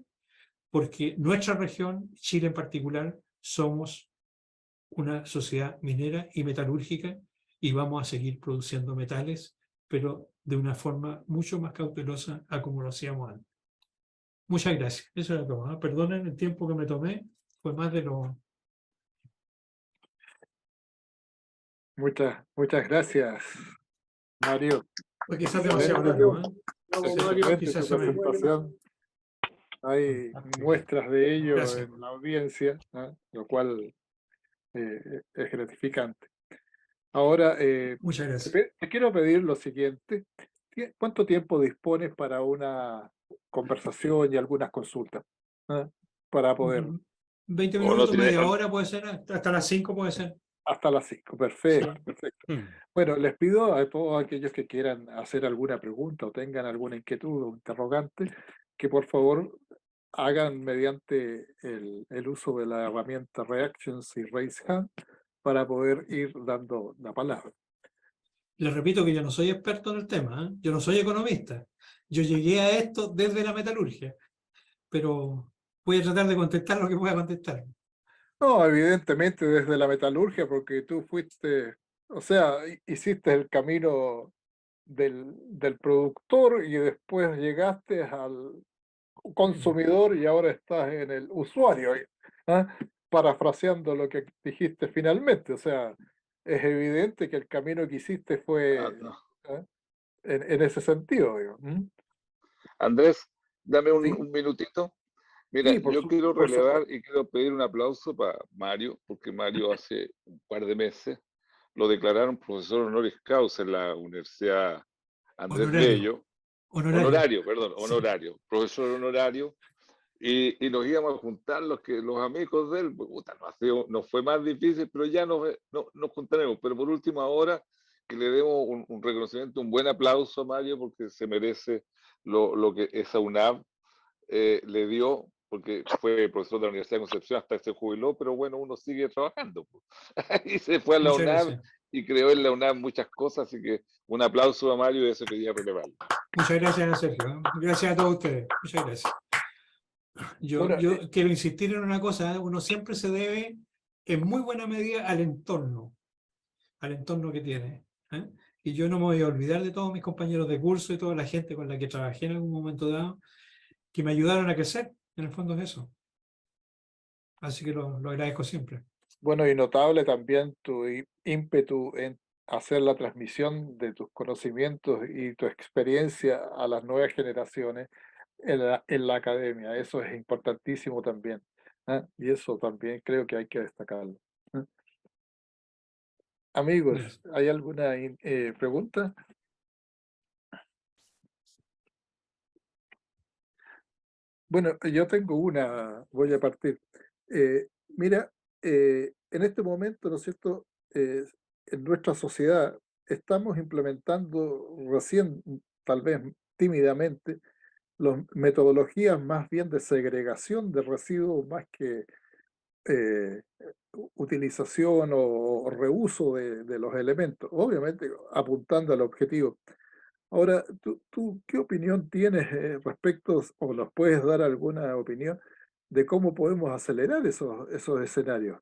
porque nuestra región, Chile en particular, somos una sociedad minera y metalúrgica y vamos a seguir produciendo metales, pero de una forma mucho más cautelosa a como lo hacíamos antes. Muchas gracias. Eso era todo. Perdonen el tiempo que me tomé, fue más de lo... Muchas gracias, Mario. Pues quizás demasiado largo, ¿eh? Excelente tu presentación. Hay muestras de ello Gracias. en la audiencia, lo cual es gratificante. Ahora, Muchas gracias. te quiero pedir lo siguiente. ¿Cuánto tiempo dispones para una conversación y algunas consultas? Para poder... 20 O no minutos, tiene- media hora puede ser, hasta las 5 puede ser. Hasta las 5, perfecto, Sí. perfecto. Bueno, les pido a todos aquellos que quieran hacer alguna pregunta o tengan alguna inquietud o interrogante, que por favor hagan mediante el uso de la herramienta Reactions y Raise Hand para poder ir dando la palabra. Les repito que yo no soy experto en el tema, yo no soy economista. Yo llegué a esto desde la metalurgia, pero voy a tratar de contestar lo que pueda contestar. No, evidentemente desde la metalurgia, porque tú fuiste, o sea, hiciste el camino del productor y después llegaste al consumidor y ahora estás en el usuario, parafraseando lo que dijiste finalmente. O sea, es evidente que el camino que hiciste fue en ese sentido, digo. Andrés, dame Sí, un minutito. Mira, sí, yo quiero por relevar supuesto. y quiero pedir un aplauso para Mario, porque Mario hace un par de meses lo declararon profesor honoris causa en la Universidad Andrés Honorario, Bello, honorario. Sí. honorario, profesor honorario, y nos íbamos a juntar los amigos de él. Puta, nos fue más difícil, pero ya nos juntaremos. Pero por último, ahora que le demos un reconocimiento, un buen aplauso a Mario, porque se merece lo que esa UNAV le dio, porque fue profesor de la Universidad de Concepción hasta que se jubiló, pero bueno, uno sigue trabajando. Pues. Y se fue a la Muchas UNAV gracias. y creó en la UNAV muchas cosas, así que un aplauso a Mario y eso quería relevarlo. Muchas gracias, Sergio. Gracias a todos ustedes. Muchas gracias. Bueno, Yo quiero insistir en una cosa, ¿eh? Uno siempre se debe, en muy buena medida, al entorno que tiene. ¿Eh? Y yo no me voy a olvidar de todos mis compañeros de curso y toda la gente con la que trabajé en algún momento dado, que me ayudaron a crecer. En el fondo es eso. Así que lo agradezco siempre. bueno, y notable también tu ímpetu en hacer la transmisión de tus conocimientos y tu experiencia a las nuevas generaciones en la academia. Eso es importantísimo también. Y eso también creo que hay que destacarlo. ¿Ah? Amigos, Gracias. ¿hay alguna pregunta? Bueno, yo tengo una, voy a partir. Mira, en este momento, ¿no es cierto? En nuestra sociedad estamos implementando recién, tal vez tímidamente, las metodologías más bien de segregación de residuos más que utilización o reuso de los elementos, obviamente apuntando al objetivo. Ahora, ¿tú qué opinión tienes respecto, o nos puedes dar alguna opinión de cómo podemos acelerar esos escenarios?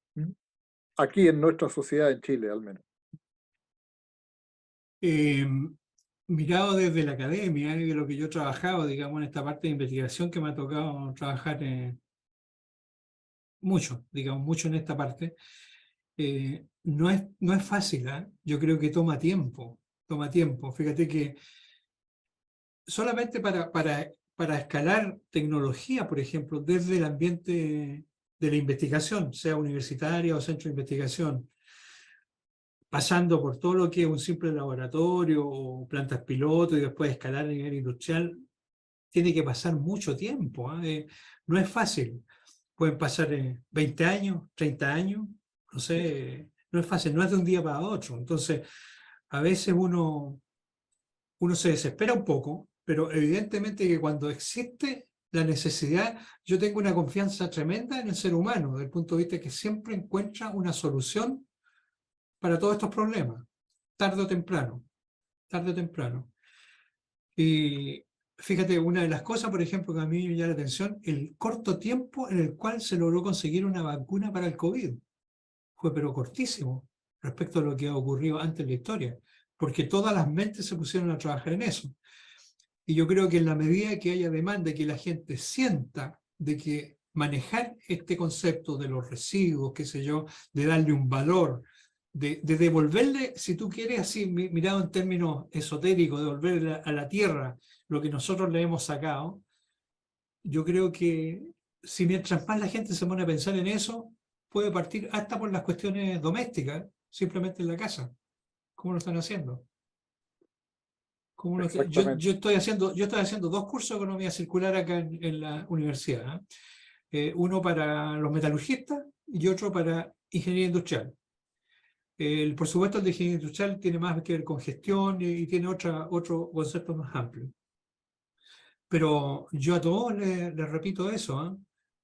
Aquí en nuestra sociedad, en Chile al menos. Mirado desde la academia y de lo que yo he trabajado, digamos, en esta parte de investigación que me ha tocado trabajar mucho, digamos, mucho en esta parte, no es fácil, ¿eh? Yo creo que toma tiempo. Fíjate que solamente para escalar tecnología, por ejemplo, desde el ambiente de la investigación, sea universitaria o centro de investigación, pasando por todo lo que es un simple laboratorio o plantas piloto y después escalar a nivel industrial, tiene que pasar mucho tiempo, ¿eh? No es fácil. Pueden pasar 20 años, 30 años, no sé, no es fácil, no es de un día para otro. Entonces, a veces uno se desespera un poco, pero evidentemente que cuando existe la necesidad, yo tengo una confianza tremenda en el ser humano, desde el punto de vista que siempre encuentra una solución para todos estos problemas, tarde o temprano, tarde o temprano. Y fíjate, una de las cosas, por ejemplo, que a mí me llama la atención, el corto tiempo en el cual se logró conseguir una vacuna para el COVID. Fue pero cortísimo respecto a lo que ha ocurrido antes en la historia, porque todas las mentes se pusieron a trabajar en eso. Y yo creo que en la medida que haya demanda y que la gente sienta de que manejar este concepto de los residuos, qué sé yo, de darle un valor, de devolverle, si tú quieres así, mirado en términos esotéricos, devolverle a la tierra lo que nosotros le hemos sacado, yo creo que si mientras más la gente se pone a pensar en eso, puede partir hasta por las cuestiones domésticas, simplemente en la casa, como lo están haciendo. Yo Exactamente. estoy haciendo 2 cursos de economía circular acá en la universidad, ¿eh? Uno para los metalurgistas y otro para ingeniería industrial. Por supuesto, el de ingeniería industrial tiene más que ver con gestión y tiene otro concepto más amplio. Pero yo a todos les repito eso, ¿eh?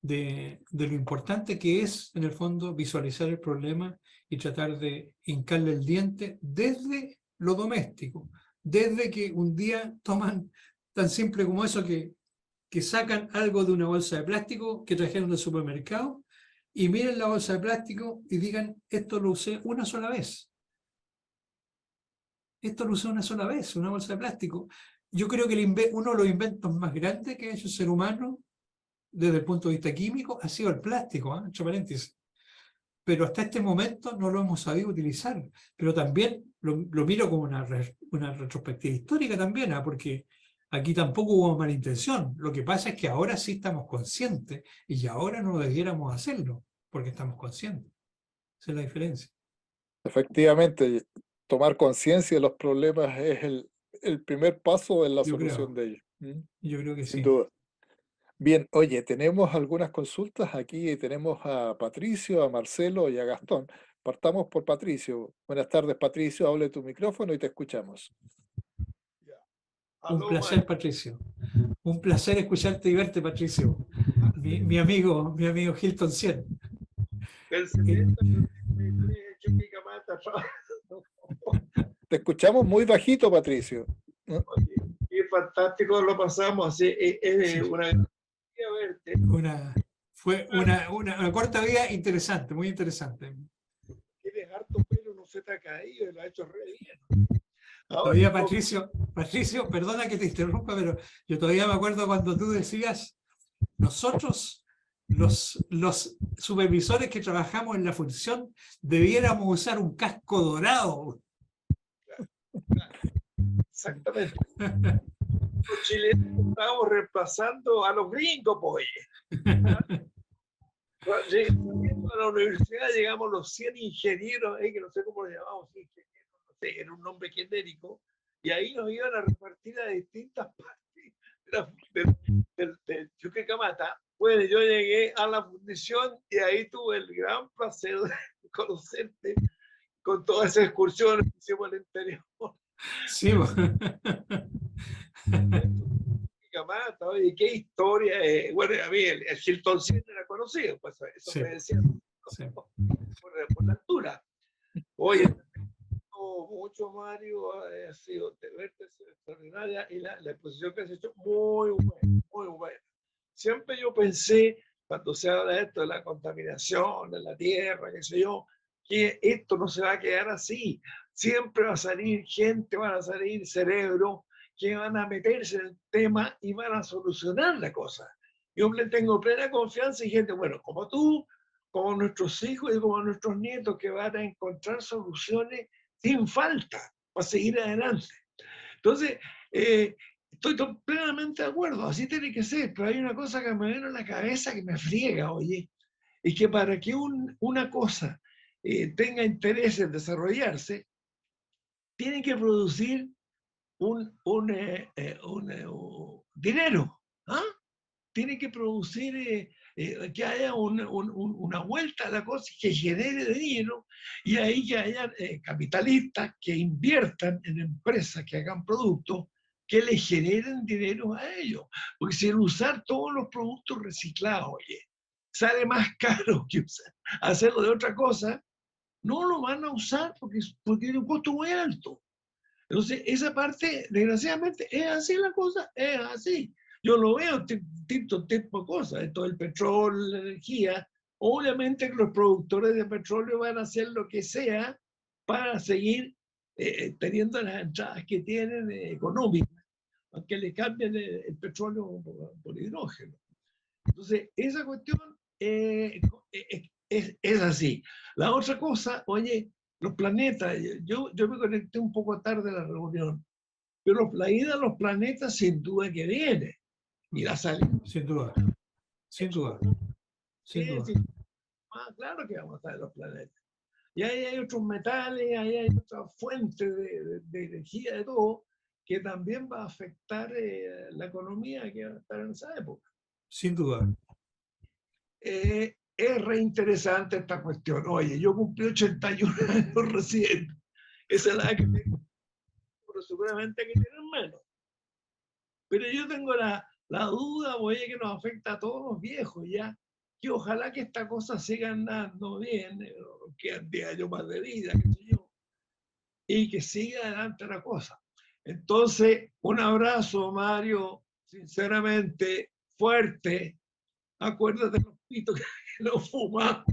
De lo importante que es, en el fondo, visualizar el problema y tratar de hincarle el diente desde lo doméstico, desde que un día toman tan simple como eso que sacan algo de una bolsa de plástico que trajeron del supermercado y miren la bolsa de plástico y digan, esto lo usé una sola vez. Esto lo usé una sola vez, una bolsa de plástico. Yo creo que uno de los inventos más grandes que ha hecho el ser humano, desde el punto de vista químico, ha sido el plástico, ¿eh? Entre paréntesis. pero hasta este momento no lo hemos sabido utilizar. Pero también lo miro como una retrospectiva histórica también, porque aquí tampoco hubo mala intención. Lo que pasa es que ahora sí estamos conscientes y ahora no debiéramos hacerlo, porque estamos conscientes. Esa es la diferencia. Efectivamente, tomar conciencia de los problemas es el primer paso en la Yo solución creo. de ellos. ¿Mm? Yo creo que Sin sí. duda. Bien, oye, tenemos algunas consultas aquí. Tenemos a Patricio, a Marcelo y a Gastón. Partamos por Patricio. Buenas tardes, Patricio. Hable tu micrófono y te escuchamos. Un placer, Patricio. Un placer escucharte y verte, Patricio. Mi amigo Hilton 100. Te escuchamos muy bajito, Patricio. ¿No? Qué fantástico lo pasamos, así es Sí. una alegría verte. Fue una corta vida interesante, muy interesante. Tienes harto pelo, no se te ha caído y lo ha hecho re bien. Todavía, Patricio, perdona que te interrumpa, pero yo todavía me acuerdo cuando tú decías, nosotros, los supervisores que trabajamos en la función, debiéramos usar un casco dorado. Exactamente. Los chilenos estamos reemplazando a los gringos, pues. A la universidad llegamos los 100 ingenieros, que no sé cómo lo llamamos, ingenieros, no sé, era un nombre genérico, y ahí nos iban a repartir a distintas partes del Chuquicamata. Bueno, yo llegué a la fundición y ahí tuve el gran placer de conocerte con todas esas excursiones que hicimos al interior. Sí, Chuquicamata, oye, qué historia. Bueno, a mí el Hilton 100 era conocido, pues eso sí, me decían, sí. por la altura. Oye, mucho, Mario, ha sido de verte extraordinaria y la exposición que has hecho muy buena, muy buena. Siempre yo pensé, cuando se habla de esto, de la contaminación, de la tierra, qué sé yo, que esto no se va a quedar así. Siempre va a salir gente, van a salir cerebros que van a meterse en el tema y van a solucionar la cosa. Yo le tengo plena confianza y gente, bueno, como tú, como nuestros hijos y como nuestros nietos, que van a encontrar soluciones sin falta para seguir adelante. Entonces, estoy plenamente de acuerdo, así tiene que ser, pero hay una cosa que me viene a la cabeza que me friega, oye, es que para que una cosa tenga interés en desarrollarse, tiene que producir un dinero, ¿ah? Tiene que producir que haya una vuelta a la cosa que genere dinero y ahí que haya capitalistas que inviertan en empresas que hagan productos que le generen dinero a ellos. Porque si el usar todos los productos reciclados, oye, sale más caro que hacerlo de otra cosa, no lo van a usar porque tiene un costo muy alto. Entonces, esa parte, desgraciadamente, es así la cosa, es así. Yo lo veo, tipo de cosas, esto del petróleo, la energía. Obviamente que los productores de petróleo van a hacer lo que sea para seguir teniendo las entradas que tienen económicas, aunque le cambien el petróleo por hidrógeno. Entonces, esa cuestión es así. La otra cosa, oye, los planetas, yo me conecté un poco tarde a la reunión, pero la ida a los planetas sin duda que viene. Y la salida. Sin duda, sin duda, sin duda. Claro que vamos a estar en los planetas. Y ahí hay otros metales, ahí hay otras fuentes de energía, de todo, que también va a afectar la economía que va a estar en esa época. Sin duda. Es reinteresante esta cuestión. Oye, yo cumplí 81 años recién. Esa es la que tengo, pero seguramente que tienen menos. Pero yo tengo la duda, oye, que nos afecta a todos los viejos ya, que ojalá que esta cosa siga andando bien, que 10 años más de vida, qué sé yo, y que siga adelante la cosa. Entonces, un abrazo, Mario, sinceramente, fuerte. Acuérdate de los pitos que nos fumamos.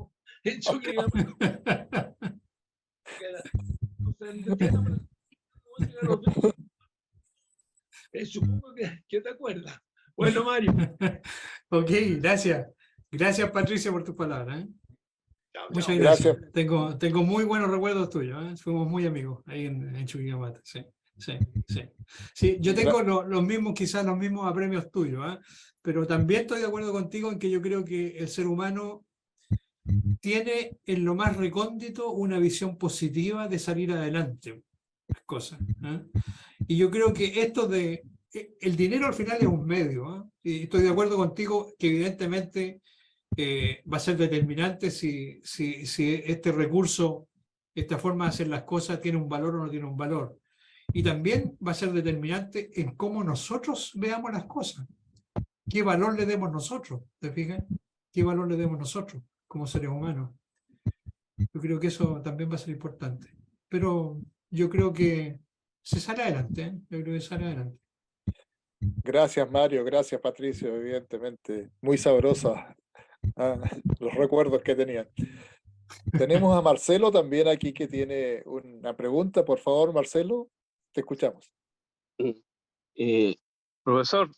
Supongo que te acuerdas. Bueno, Mario. Ok, gracias. Gracias, Patricia, por tus palabras. Chao, Muchas chao. gracias. Gracias. Tengo muy buenos recuerdos tuyos, ¿eh? Fuimos muy amigos ahí en Chuquicamata. Sí, sí, sí. Sí, yo tengo los mismos, quizás los mismos apremios tuyos, ¿eh? Pero también estoy de acuerdo contigo en que yo creo que el ser humano tiene en lo más recóndito una visión positiva de salir adelante las cosas, ¿eh? Y yo creo que el dinero al final es un medio, ¿eh? Y estoy de acuerdo contigo que evidentemente va a ser determinante si este recurso, esta forma de hacer las cosas tiene un valor o no tiene un valor. Y también va a ser determinante en cómo nosotros veamos las cosas. ¿Qué valor le demos nosotros? ¿Te fijas? ¿Qué valor le demos nosotros como seres humanos? Yo creo que eso también va a ser importante. Pero yo creo que se sale adelante, ¿eh? Yo creo que sale adelante. Gracias, Mario. Gracias, Patricio. Evidentemente, muy sabrosa los recuerdos que tenían. Tenemos a Marcelo también aquí que tiene una pregunta. Por favor, Marcelo, te escuchamos. Profesor,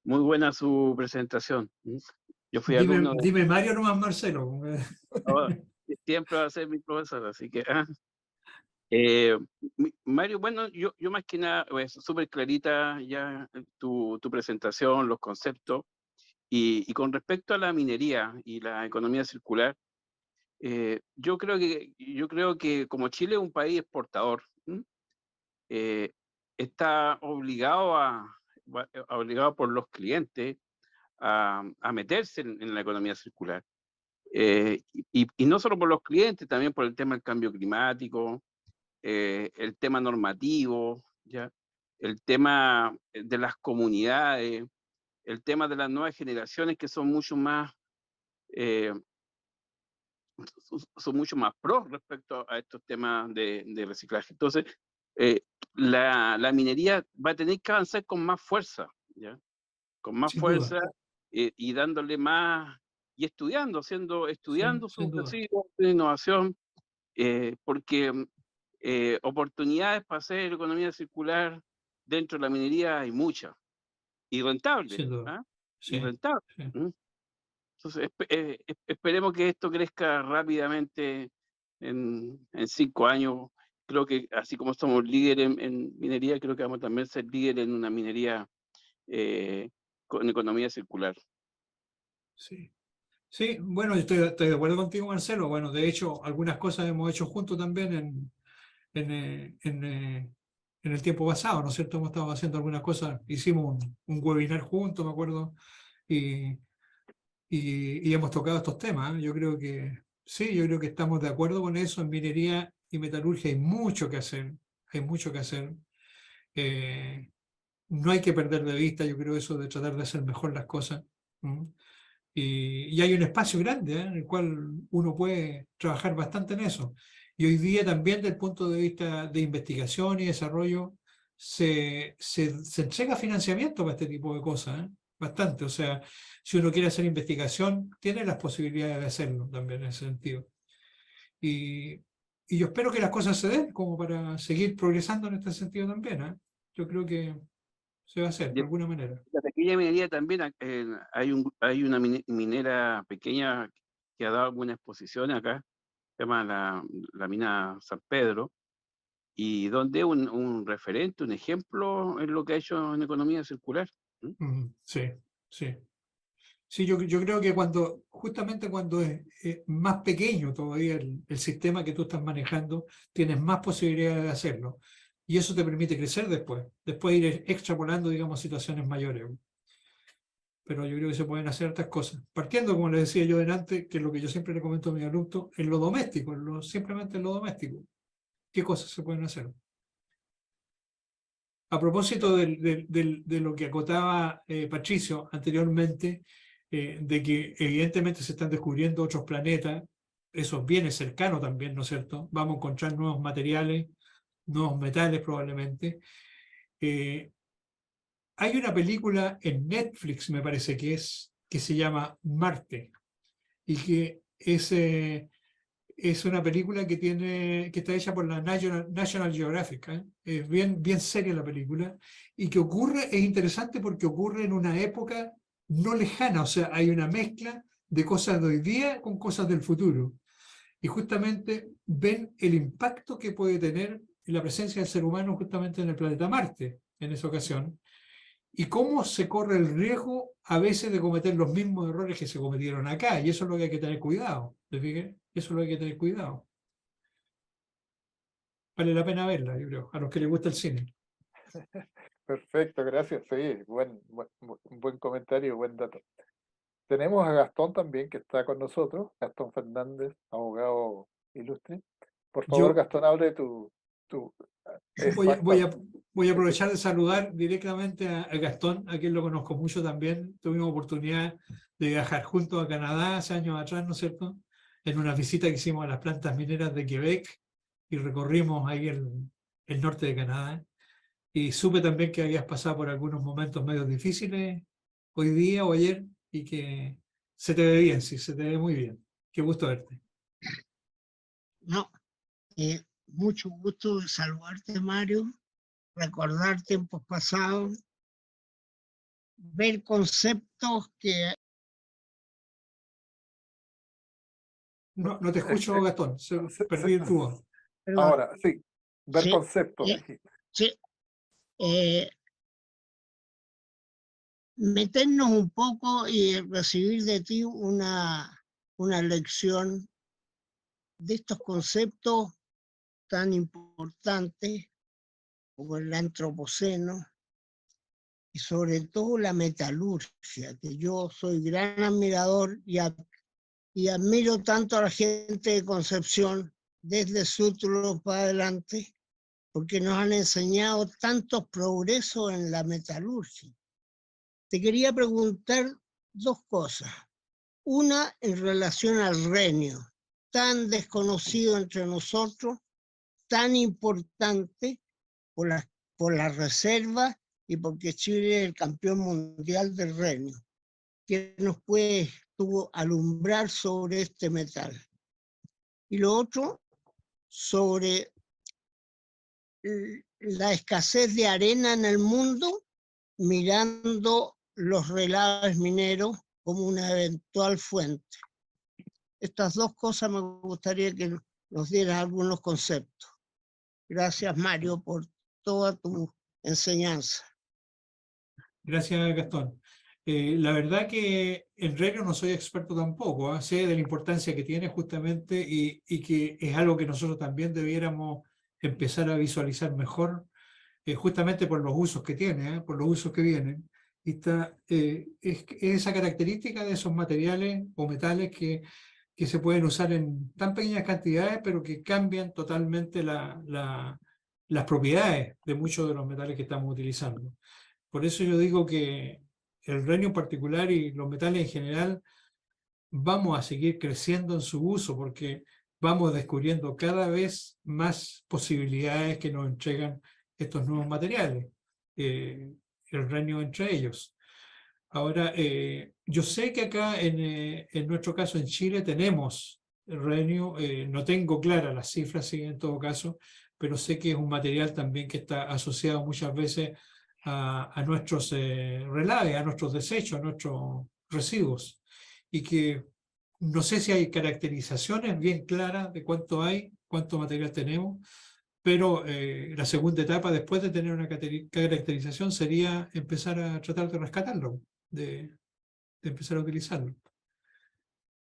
muy buena su presentación. Yo fui alumno de... Dime Mario, no más Marcelo. Oh, siempre va a ser mi profesor, así que... Mario, bueno, yo más que nada, pues, súper clarita ya tu presentación, los conceptos, y con respecto a la minería y la economía circular, yo creo que como Chile es un país exportador, está obligado por los clientes a meterse en la economía circular. Y no solo por los clientes, también por el tema del cambio climático, el tema normativo, ¿ya? El tema de las comunidades, el tema de las nuevas generaciones que son mucho más pro respecto a estos temas de reciclaje. Entonces, la minería va a tener que avanzar con más fuerza, ¿ya? Con más Sin duda. fuerza y dándole más, y estudiando Sin su duda. innovación, porque oportunidades para hacer economía circular dentro de la minería hay muchas, y rentable, Sin duda. ¿ah? Sí, Y rentable. sí. Entonces, esperemos que esto crezca rápidamente en 5 años. Creo que así como somos líderes en minería, creo que vamos también a ser líderes en una minería con economía circular. Sí. Sí, bueno, yo estoy de acuerdo contigo, Marcelo. Bueno, de hecho, algunas cosas hemos hecho juntos también en el tiempo pasado, ¿no es cierto? Hemos estado haciendo algunas cosas, hicimos un webinar juntos, me acuerdo, y hemos tocado estos temas, ¿eh? Yo creo que sí, yo creo que estamos de acuerdo con eso. En minería y metalurgia hay mucho que hacer, hay mucho que hacer. No hay que perder de vista, yo creo, eso de tratar de hacer mejor las cosas. Y hay un espacio grande, ¿eh? En el cual uno puede trabajar bastante en eso. Y hoy día también desde el punto de vista de investigación y desarrollo se entrega financiamiento para este tipo de cosas, ¿eh? Bastante. O sea, si uno quiere hacer investigación, tiene las posibilidades de hacerlo también en ese sentido. Y yo espero que las cosas se den como para seguir progresando en este sentido también, ¿eh? Yo creo que se va a hacer de alguna manera. La pequeña minería también, hay una minera pequeña que ha dado alguna exposición acá, se llama la mina San Pedro, y donde un referente, un ejemplo en lo que ha hecho en economía circular. Sí, sí. Sí, yo creo que justamente cuando es más pequeño todavía el sistema que tú estás manejando, tienes más posibilidades de hacerlo. Y eso te permite crecer después ir extrapolando, digamos, situaciones mayores. Pero yo creo que se pueden hacer otras cosas. Partiendo, como les decía yo delante, que es lo que yo siempre le comento a mis alumnos, en lo doméstico, simplemente en lo doméstico. ¿Qué cosas se pueden hacer? A propósito de lo que acotaba Patricio anteriormente, de que evidentemente se están descubriendo otros planetas, eso viene cercano también, ¿no es cierto? Vamos a encontrar nuevos materiales, nuevos metales probablemente. Hay una película en Netflix, me parece que se llama Marte, y que es una película que está hecha por la National Geographic, ¿eh? Es bien seria la película, y que es interesante porque ocurre en una época no lejana, o sea, hay una mezcla de cosas de hoy día con cosas del futuro. y justamente ven el impacto que puede tener la presencia del ser humano justamente en el planeta Marte en esa ocasión, y cómo se corre el riesgo a veces de cometer los mismos errores que se cometieron acá, y eso es lo que hay que tener cuidado. ¿Te fijas? Eso es lo que hay que tener cuidado. Vale la pena verla, yo creo, a los que les gusta el cine. Perfecto, gracias. Sí, buen comentario, buen dato. Tenemos a Gastón también, que está con nosotros, Gastón Fernández, abogado ilustre. Por favor, Yo Gastón, hable tu voy a, voy a- exacta. voy a aprovechar de saludar directamente a Gastón, a quien lo conozco mucho también. Tuvimos oportunidad de viajar juntos a Canadá hace años atrás, ¿no es cierto? En una visita que hicimos a las plantas mineras de Quebec y recorrimos ahí el norte de Canadá. Y supe también que habías pasado por algunos momentos medio difíciles hoy día o ayer y que se te ve bien, sí, se te ve muy bien. Qué gusto verte. No, mucho gusto de saludarte, Mario, recordar tiempos pasados, ver conceptos que... No te escucho, Gastón, perdí tu voz. Perdón, Ahora, sí, ver Sí, conceptos, sí. dijiste. sí, meternos un poco y recibir de ti una lección de estos conceptos tan importantes como el antropoceno y sobre todo la metalurgia, que yo soy gran admirador y admiro tanto a la gente de Concepción desde Sutro para adelante, porque nos han enseñado tantos progresos en la metalurgia. Te quería preguntar dos cosas. Una en relación al renio, tan desconocido entre nosotros, tan importante por la reserva y porque Chile es el campeón mundial del renio. ¿Qué nos puedes tú alumbrar sobre este metal? Y lo otro, sobre la escasez de arena en el mundo, mirando los relaves mineros como una eventual fuente. Estas dos cosas me gustaría que nos dieras algunos conceptos. Gracias, Mario, por toda tu enseñanza. Gracias, Gastón. La verdad que en renio no soy experto tampoco, ¿eh? Sé de la importancia que tiene justamente y que es algo que nosotros también debiéramos empezar a visualizar mejor, justamente por los usos que tiene, por los usos que vienen. Y es esa característica de esos materiales o metales que se pueden usar en tan pequeñas cantidades, pero que cambian totalmente las propiedades de muchos de los metales que estamos utilizando. Por eso yo digo que el renio en particular y los metales en general vamos a seguir creciendo en su uso porque vamos descubriendo cada vez más posibilidades que nos entregan estos nuevos materiales, el renio entre ellos. Ahora, yo sé que acá en nuestro caso en Chile tenemos el renio, no tengo claras las cifras, sí, en todo caso, pero sé que es un material también que está asociado muchas veces a nuestros relaves, a nuestros desechos, a nuestros residuos, y que no sé si hay caracterizaciones bien claras de cuánto hay, cuánto material tenemos, pero la segunda etapa después de tener una caracterización sería empezar a tratar de rescatarlo, de empezar a utilizarlo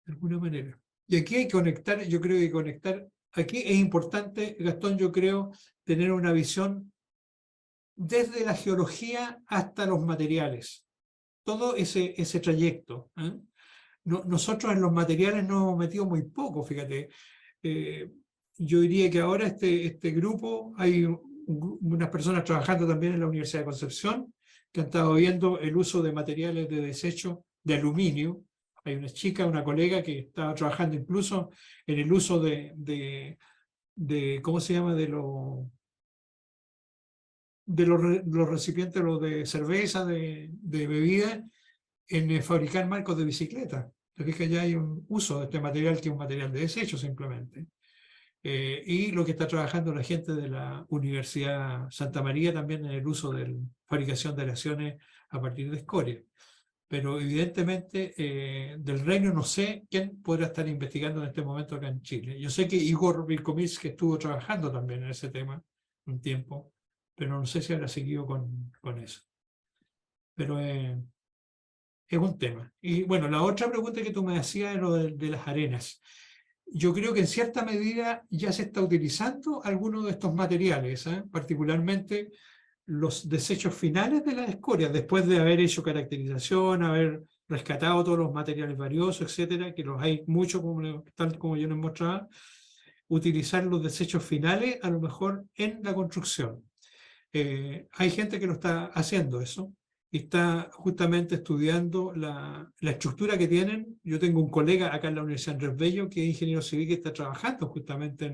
de alguna manera. Y aquí hay que conectar, yo creo que conectar, aquí es importante, Gastón, yo creo, tener una visión desde la geología hasta los materiales, todo ese trayecto. Nosotros en los materiales nos hemos metido muy poco, fíjate. Yo diría que ahora este grupo, hay unas personas trabajando también en la Universidad de Concepción que han estado viendo el uso de materiales de desecho de aluminio. Hay una chica, una colega que estaba trabajando incluso en el uso de ¿cómo se llama? De los recipientes de cerveza, de bebida, en fabricar marcos de bicicleta. Entonces que ya hay un uso de este material que es un material de desecho simplemente. Y lo que está trabajando la gente de la Universidad Santa María también en el uso de la fabricación de aleaciones a partir de escoria. pero evidentemente del reino no sé quién podrá estar investigando en este momento acá en Chile. Yo sé que Igor Vilkovic, que estuvo trabajando también en ese tema un tiempo, pero no sé si habrá seguido con eso. Pero es un tema. Y bueno, la otra pregunta que tú me hacías es lo de las arenas. Yo creo que en cierta medida ya se está utilizando algunos de estos materiales, particularmente los desechos finales de las escorias, después de haber hecho caracterización, haber rescatado todos los materiales valiosos, etcétera, que los hay muchos, tal como yo les mostraba, utilizar los desechos finales a lo mejor en la construcción. Hay gente que lo está haciendo eso y está justamente estudiando la estructura que tienen. Yo tengo un colega acá en la Universidad Andrés Bello que es ingeniero civil que está trabajando justamente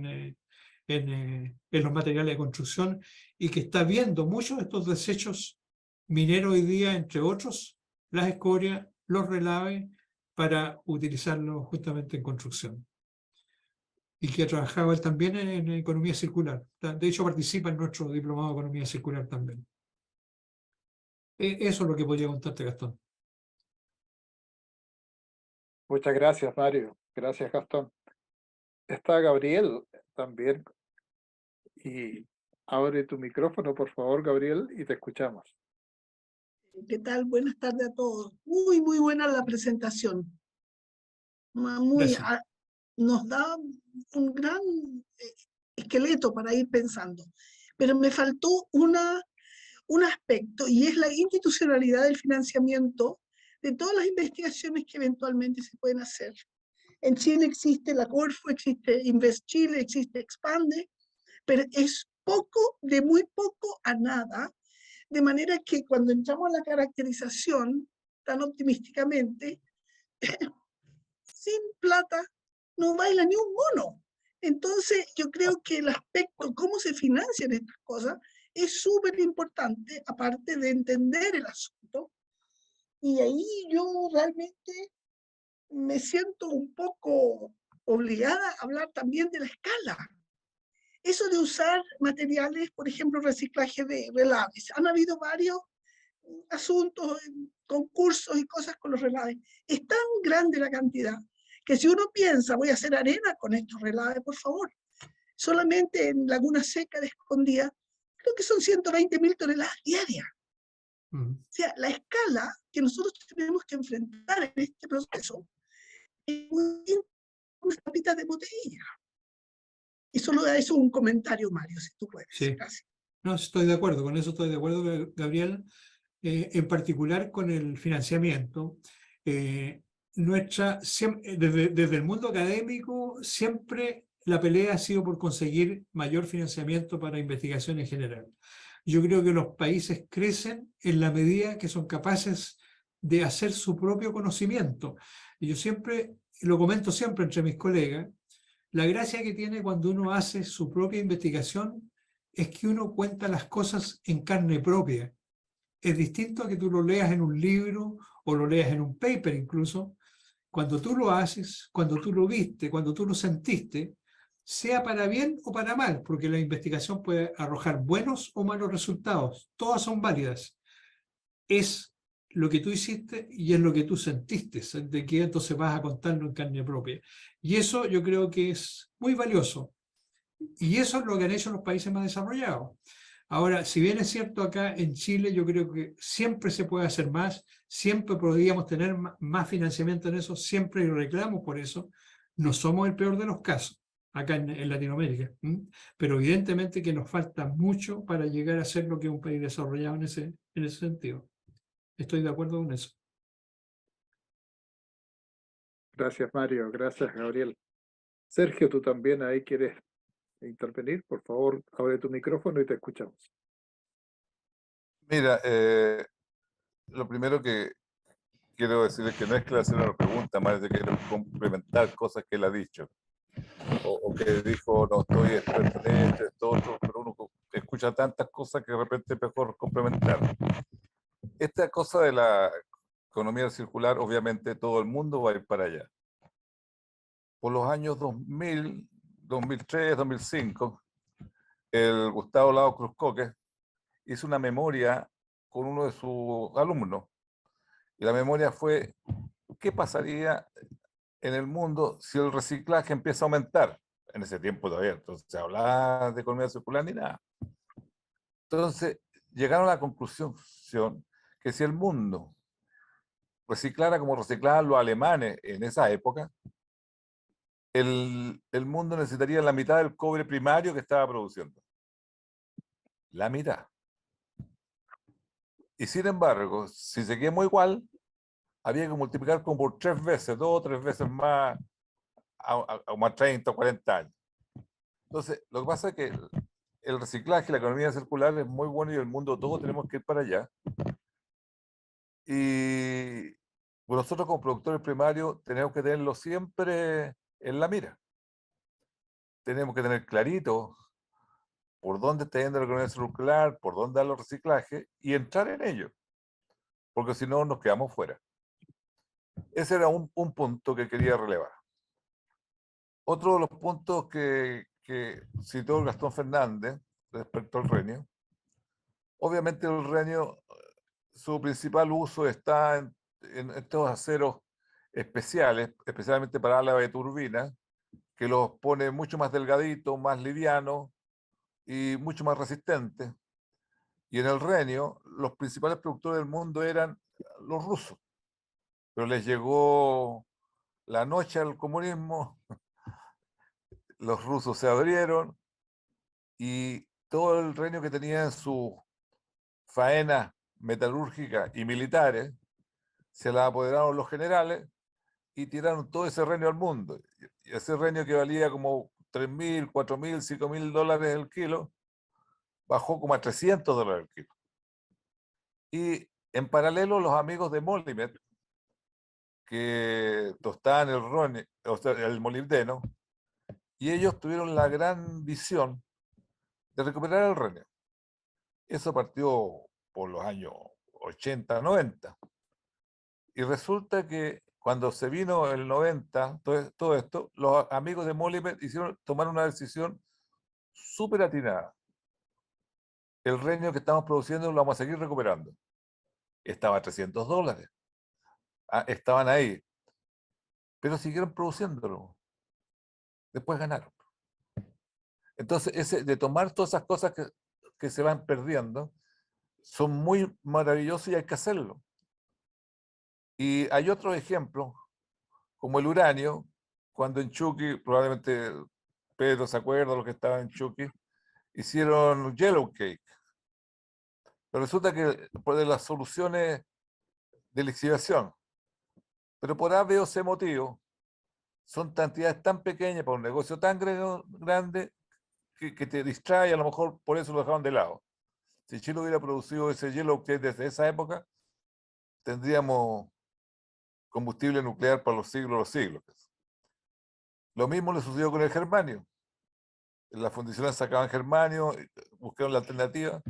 en los materiales de construcción y que está viendo muchos de estos desechos mineros hoy día, entre otros, las escorias, los relaves, para utilizarlos justamente en construcción. Y que ha trabajado él también en economía circular. De hecho, participa en nuestro diplomado de economía circular también. Eso es lo que podría contarte, Gastón. Muchas gracias, Mario. Gracias, Gastón. Está Gabriel también. Y abre tu micrófono, por favor, Gabriel, y te escuchamos. ¿Qué tal? Buenas tardes a todos. Muy, muy buena la presentación. Muy, Gracias. nos da un gran esqueleto para ir pensando. Pero me faltó un aspecto y es la institucionalidad del financiamiento de todas las investigaciones que eventualmente se pueden hacer. En Chile existe la Corfo, existe Invest Chile, existe Expande, pero es poco, de muy poco a nada, de manera que cuando entramos a la caracterización, tan optimísticamente, sin plata no baila ni un mono. Entonces, yo creo que el aspecto, cómo se financian estas cosas, es súper importante, aparte de entender el asunto. Y ahí yo realmente me siento un poco obligada a hablar también de la escala. Eso de usar materiales, por ejemplo, reciclaje de relaves. Han habido varios asuntos, concursos y cosas con los relaves. Es tan grande la cantidad que si uno piensa, voy a hacer arena con estos relaves, por favor, solamente en Laguna Seca de Escondida, creo que son 120.000 toneladas diarias. O sea, la escala que nosotros tenemos que enfrentar en este proceso es unas tapitas de botella. Y solo eso un comentario, Mario, si tú puedes. Sí. Gracias. No, estoy de acuerdo, con eso estoy de acuerdo, Gabriel. En particular con el financiamiento. Desde el mundo académico siempre la pelea ha sido por conseguir mayor financiamiento para investigación en general. Yo creo que los países crecen en la medida que son capaces de hacer su propio conocimiento. Y yo siempre, lo comento siempre entre mis colegas, la gracia que tiene cuando uno hace su propia investigación es que uno cuenta las cosas en carne propia. Es distinto a que tú lo leas en un libro o lo leas en un paper incluso. Cuando tú lo haces, cuando tú lo viste, cuando tú lo sentiste, sea para bien o para mal, porque la investigación puede arrojar buenos o malos resultados. Todas son válidas. Es lo que tú hiciste y es lo que tú sentiste, de que entonces vas a contarlo en carne propia. Y eso yo creo que es muy valioso. Y eso es lo que han hecho los países más desarrollados. Ahora, si bien es cierto acá en Chile, yo creo que siempre se puede hacer más, siempre podríamos tener más financiamiento en eso, siempre reclamo por eso. No somos el peor de los casos acá en Latinoamérica, pero evidentemente que nos falta mucho para llegar a ser lo que es un país desarrollado en ese sentido. Estoy de acuerdo con eso. Gracias, Mario. Gracias, Gabriel. Sergio, tú también ahí quieres intervenir. Por favor, abre tu micrófono y te escuchamos. Mira, lo primero que quiero decir es que no es que le hacer una pregunta, más de que complementar cosas que él ha dicho. O que dijo, no estoy experto en esto, otro, pero uno escucha tantas cosas que de repente es mejor complementar. Esta cosa de la economía circular, obviamente todo el mundo va a ir para allá. Por los años 2000, 2003, 2005, el Gustavo Lago Cruzcoque hizo una memoria con uno de sus alumnos Y la memoria fue, ¿qué pasaría en el mundo si el reciclaje empieza a aumentar? En ese tiempo todavía, entonces se hablaba de economía circular ni nada. Entonces llegaron a la conclusión que si el mundo reciclara como reciclaban los alemanes en esa época, el mundo necesitaría la mitad del cobre primario que estaba produciendo. La mitad. Y sin embargo, si seguimos igual, había que multiplicar como por 3 veces, 2 o 3 veces más, a más 30 o 40 años. Entonces, lo que pasa es que el reciclaje, la economía circular es muy bueno y el mundo todos tenemos que ir para allá. Y nosotros como productores primarios tenemos que tenerlo siempre en la mira. Tenemos que tener clarito por dónde está yendo la economía circular, por dónde dan los reciclajes y entrar en ello, porque si no nos quedamos fuera. Ese era un punto que quería relevar. Otro de los puntos que citó Gastón Fernández respecto al renio, obviamente el renio, su principal uso está en estos aceros especiales, especialmente para la de turbina, que los pone mucho más delgaditos, más livianos y mucho más resistentes. Y en el renio, los principales productores del mundo eran los rusos, pero les llegó la noche al comunismo, los rusos se abrieron y todo el renio que tenían en su faenas metalúrgicas y militares se la apoderaron los generales y tiraron todo ese renio al mundo. Y ese renio que valía como 3.000, 4.000, 5.000 dólares el kilo, bajó como a $300 el kilo. Y en paralelo, los amigos de Molimet, que tostaban el renio, o sea, el molibdeno, y ellos tuvieron la gran visión de recuperar el renio. Eso partió por los años 80, 90. Y resulta que cuando se vino el 90, todo esto, los amigos de Molimet tomaron una decisión súper atinada. El renio que estamos produciendo lo vamos a seguir recuperando. Estaba a $300. Estaban ahí. Pero siguieron produciéndolo. Después ganaron. Entonces, de tomar todas esas cosas que se van perdiendo, son muy maravillosos y hay que hacerlo. Y hay otros ejemplos, como el uranio, cuando en Chuqui, probablemente Pedro se acuerda de los que estaban en Chuqui, hicieron yellow cake. Pero resulta que por las soluciones de lixiviación, pero por A, B o C motivo, son cantidades tan pequeñas para un negocio tan grande que te distrae, a lo mejor por eso lo dejaron de lado. Si Chile hubiera producido ese yellow cake desde esa época, tendríamos combustible nuclear para los siglos. Lo mismo le sucedió con el germanio. Las fundiciones sacaban germanio, buscaron la alternativa,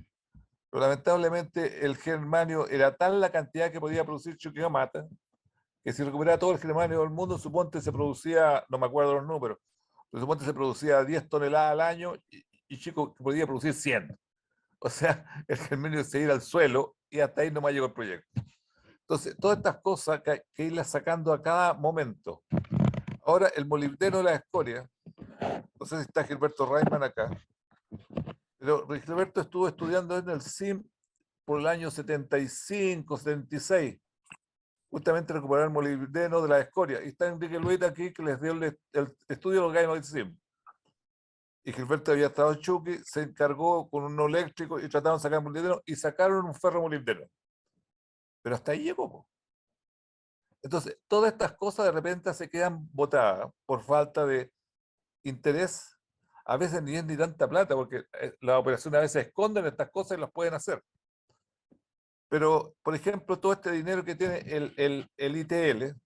pero lamentablemente el germanio era tal la cantidad que podía producir Chuquicamata, que si recuperaba todo el germanio del mundo, suponte se producía, no me acuerdo los números, pero suponte se producía 10 toneladas al año y Chico podía producir 100. O sea, el germanio se iba al suelo y hasta ahí nomás llegó el proyecto. Entonces, todas estas cosas que irlas sacando a cada momento. Ahora, el molibdeno de la escoria, no sé si está Gilberto Rayman acá, pero Gilberto estuvo estudiando en el CIM por el año 75, 76, justamente recuperar el molibdeno de la escoria. Y está Enrique Luis aquí que les dio el estudio de los gallos del CIM. Y Gilberto había estado en Chuqui, se encargó con un eléctrico y trataron de sacar molibdeno y sacaron un ferro molibdeno. Pero hasta ahí llegó. Entonces, todas estas cosas de repente se quedan botadas por falta de interés. A veces ni es ni tanta plata, porque las operaciones a veces esconden estas cosas y las pueden hacer. Pero, por ejemplo, todo este dinero que tiene el ITL,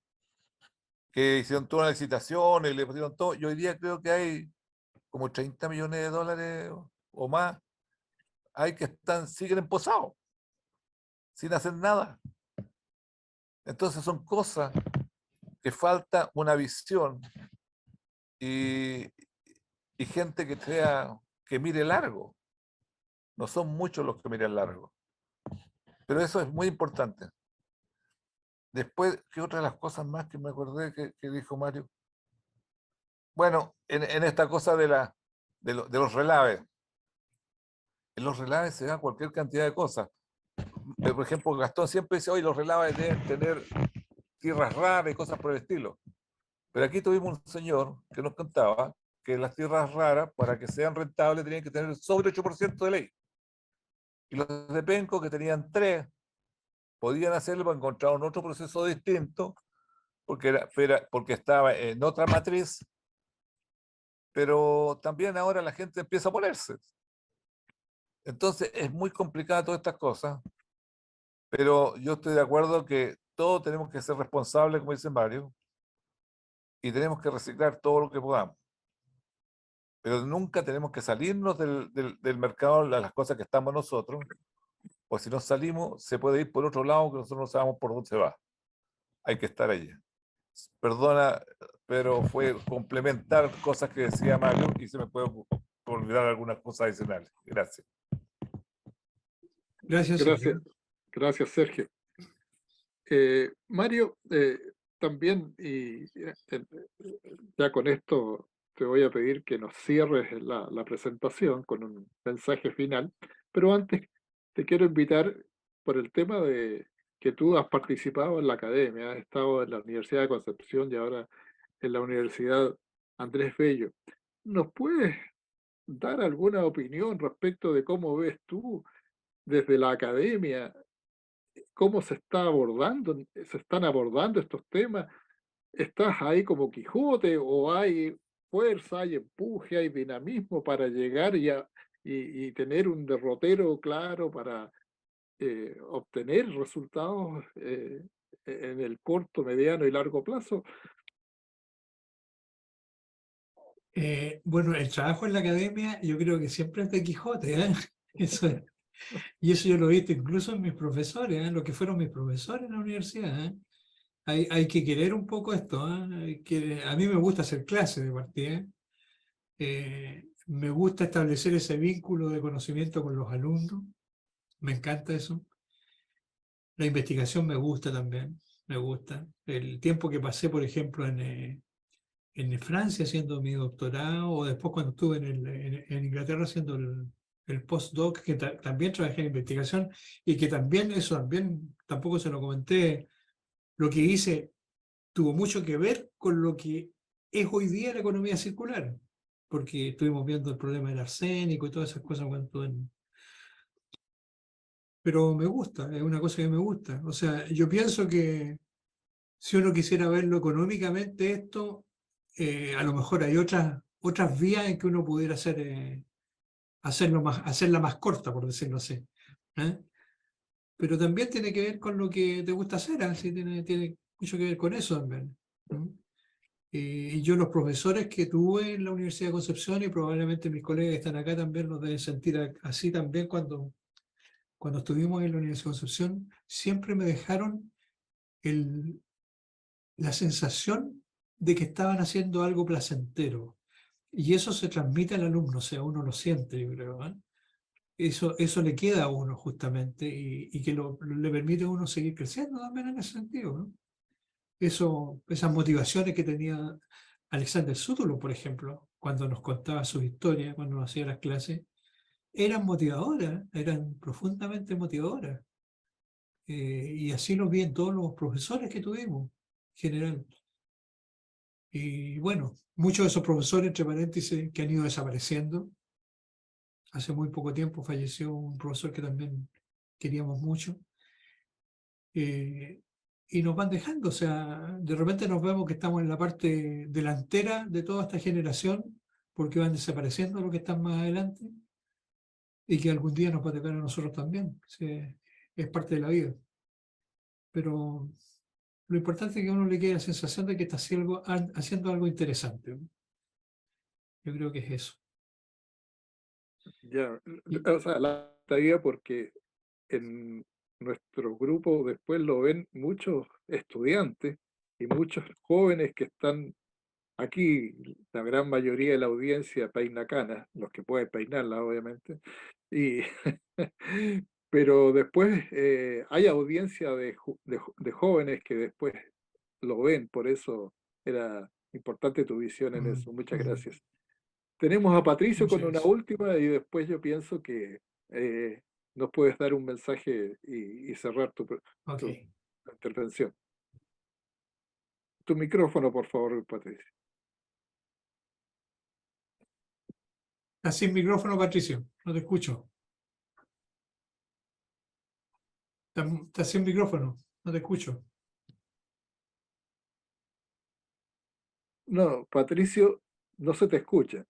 que hicieron toda una licitación y le pusieron todo, yo hoy día creo que hay como 30 millones de dólares o más, hay que siguen emposados, sin hacer nada. Entonces son cosas que falta una visión y gente que mire largo. No son muchos los que miran largo. Pero eso es muy importante. Después, ¿qué otra de las cosas más que me acordé que dijo Mario? Bueno, en esta cosa de los relaves. En los relaves se da cualquier cantidad de cosas. Por ejemplo, Gastón siempre dice, oye, los relaves deben tener tierras raras y cosas por el estilo. Pero aquí tuvimos un señor que nos contaba que las tierras raras, para que sean rentables, tenían que tener sobre 8% de ley. Y los de Penco, que tenían 3, podían hacerlo, pero encontraron otro proceso distinto, porque estaba en otra matriz, pero también ahora la gente empieza a ponerse. Entonces es muy complicada todas estas cosas, pero yo estoy de acuerdo que todos tenemos que ser responsables, como dice Mario, y tenemos que reciclar todo lo que podamos. Pero nunca tenemos que salirnos del mercado de las cosas que estamos nosotros, o si no salimos, se puede ir por otro lado que nosotros no sabemos por dónde se va. Hay que estar allí. Perdona, pero fue complementar cosas que decía Mario y se me puede olvidar algunas cosas adicionales. Gracias. Gracias, Gracias, Sergio. gracias, Sergio. Mario, también, y ya con esto te voy a pedir que nos cierres la presentación con un mensaje final, pero antes te quiero invitar por el tema de que tú has participado en la academia, has estado en la Universidad de Concepción y ahora en la Universidad Andrés Bello. ¿Nos puedes dar alguna opinión respecto de cómo ves tú desde la academia cómo se están abordando estos temas? ¿Estás ahí como Quijote o hay fuerza, hay empuje, hay dinamismo para llegar y tener un derrotero claro para obtener resultados en el corto, mediano y largo plazo? Bueno, el trabajo en la academia yo creo que siempre es de Quijote, ¿eh? Eso es. Y eso yo lo he visto incluso en mis profesores, ¿eh? Lo que fueron mis profesores en la universidad, ¿eh? Hay que querer un poco esto, ¿eh? A mí me gusta hacer clases de partida. Me gusta establecer ese vínculo de conocimiento con los alumnos. Me encanta eso. La investigación me gusta también, me gusta. El tiempo que pasé, por ejemplo, en Francia haciendo mi doctorado, o después cuando estuve en Inglaterra haciendo el postdoc, que también trabajé en investigación, y que también eso, también tampoco se lo comenté, lo que hice tuvo mucho que ver con lo que es hoy día la economía circular, porque estuvimos viendo el problema del arsénico y todas esas cosas cuando estuve Pero me gusta, es una cosa que me gusta. O sea, yo pienso que si uno quisiera verlo económicamente esto, a lo mejor hay otras vías en que uno pudiera hacerla más corta, por decirlo así. ¿Eh? Pero también tiene que ver con lo que te gusta hacer, así tiene mucho que ver con eso también. ¿Mm? Y yo los profesores que tuve en la Universidad de Concepción, y probablemente mis colegas que están acá también los deben sentir así también cuando estuvimos en la Universidad de Concepción, siempre me dejaron la sensación de que estaban haciendo algo placentero. Y eso se transmite al alumno, o sea, uno lo siente, yo creo. ¿Eh? Eso le queda a uno justamente y que le permite a uno seguir creciendo también en ese sentido. ¿No? Esas motivaciones que tenía Alexander Sútulo, por ejemplo, cuando nos contaba su historia, cuando nos hacía las clases, eran motivadoras, eran profundamente motivadoras. Y así lo vi en todos los profesores que tuvimos, en general. Y bueno, muchos de esos profesores, entre paréntesis, que han ido desapareciendo. Hace muy poco tiempo falleció un profesor que también queríamos mucho. Y nos van dejando, o sea, de repente nos vemos que estamos en la parte delantera de toda esta generación, porque van desapareciendo los que están más adelante, y que algún día nos va a tocar a nosotros también. O sea, es parte de la vida. Pero lo importante es que a uno le quede la sensación de que está haciendo algo interesante. Yo creo que es eso. Ya, o sea, la tarea porque en nuestro grupo después lo ven muchos estudiantes y muchos jóvenes que están aquí, la gran mayoría de la audiencia peina canas, los que pueden peinarla obviamente, y, pero después hay audiencia de jóvenes que después lo ven, por eso era importante tu visión en eso. Muchas gracias. Tenemos a Patricio Muchas con una gracias. última y después yo pienso que nos puedes dar un mensaje y cerrar tu Ok. intervención. Tu micrófono, por favor, Patricio. Estás sin micrófono, Patricio. No te escucho. Estás sin micrófono. No te escucho. No, Patricio, no se te escucha.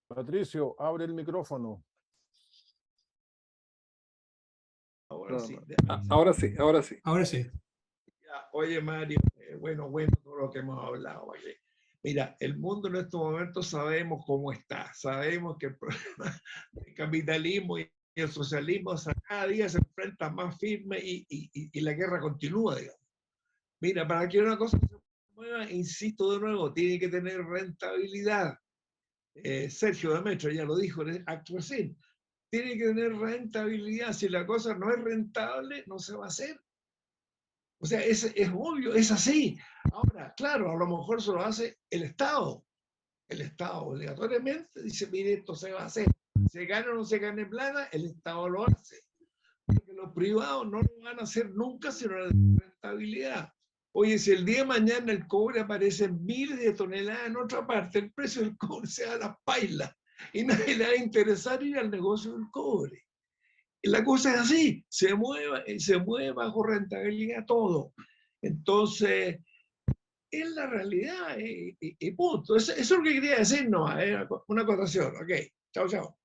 Patricio, abre el micrófono. Ahora No, sí. no. Ahora sí, ahora sí. Ahora sí. Ya, oye, Mario, bueno, todo lo que hemos hablado. Oye. Mira, el mundo en estos momentos sabemos cómo está. Sabemos que el problema del capitalismo y el socialismo cada día se enfrenta más firme y la guerra continúa, digamos. Mira, para que una cosa se mueva, insisto de nuevo, tiene que tener rentabilidad. Sergio Demetrio ya lo dijo recién. Tiene que tener rentabilidad. Si la cosa no es rentable, no se va a hacer. O sea, es obvio, es así. Ahora, claro, a lo mejor se lo hace el Estado. El Estado obligatoriamente dice, mire, esto se va a hacer. Se gana o no se gane plata, el Estado lo hace. Porque los privados no lo van a hacer nunca si no hay rentabilidad. Oye, si el día de mañana el cobre aparece en miles de toneladas en otra parte, el precio del cobre se da a las pailas y nadie le va a interesar ir al negocio del cobre. La cosa es así, se mueve bajo rentabilidad todo. Entonces, es la realidad y punto. Eso es lo que quería decir, no, una acotación. Ok, chao, chao.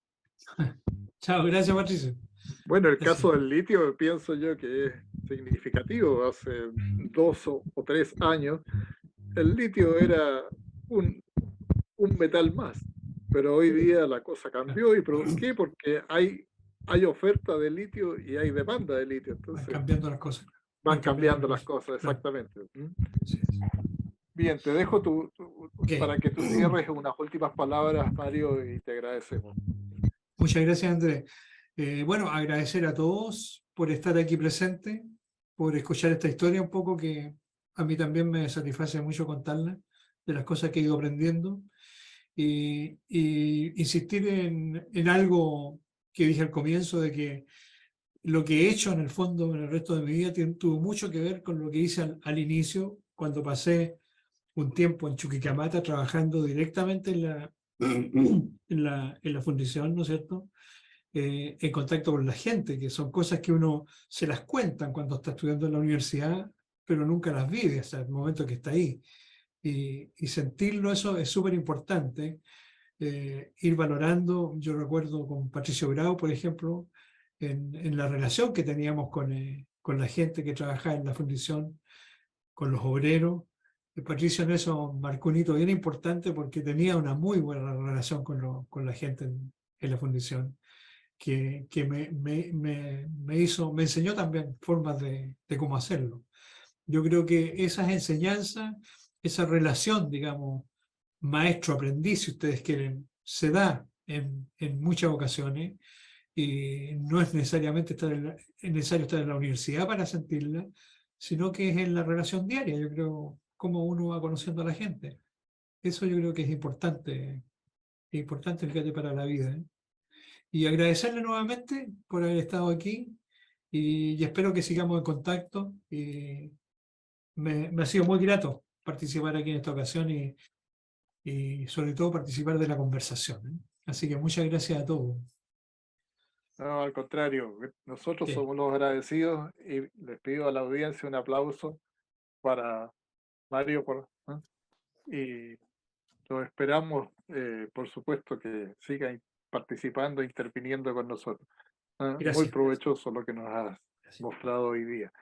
Chao, gracias, Patricio. Bueno, el Gracias. caso del litio pienso yo que es significativo. Hace 2 o 3 años el litio era un metal más, pero hoy día la cosa cambió. ¿Y por qué? Porque hay oferta de litio y hay demanda de litio, Van entonces cambiando las cosas. van cambiando las cosas, Claro. exactamente. Sí, sí. Bien, te dejo Ok. para que tú cierres unas últimas palabras, Mario, y te agradecemos. Muchas gracias, Andrés. Bueno, agradecer a todos por estar aquí presente, por escuchar esta historia un poco que a mí también me satisface mucho contarla, de las cosas que he ido aprendiendo. Y insistir en algo que dije al comienzo, de que lo que he hecho en el fondo en el resto de mi vida tuvo mucho que ver con lo que hice al inicio, cuando pasé un tiempo en Chuquicamata trabajando directamente en la fundición, ¿no es cierto? En contacto con la gente, que son cosas que uno se las cuentan cuando está estudiando en la universidad, pero nunca las vive hasta el momento que está ahí. Y sentirlo, eso es súper importante. Ir valorando, yo recuerdo con Patricio Grau, por ejemplo, en la relación que teníamos con la gente que trabajaba en la fundición, con los obreros. Patricio en eso marcó un hito bien importante porque tenía una muy buena relación con la gente en la fundición, que me enseñó también formas de cómo hacerlo. Yo creo que esas enseñanzas, esa relación, digamos, maestro-aprendiz, si ustedes quieren, se da en muchas ocasiones, y no es necesariamente es necesario estar en la universidad para sentirla, sino que es en la relación diaria, yo creo, cómo uno va conociendo a la gente. Eso yo creo que es importante, fíjate, para la vida, ¿eh? Y agradecerle nuevamente por haber estado aquí y espero que sigamos en contacto. Y me ha sido muy grato participar aquí en esta ocasión y sobre todo participar de la conversación, ¿eh? Así que muchas gracias a todos. No, al contrario, nosotros Sí. somos los agradecidos y les pido a la audiencia un aplauso para Mario y lo esperamos, por supuesto, que siga participando, interviniendo con nosotros. Muy Gracias. provechoso lo que nos has Gracias. mostrado hoy día.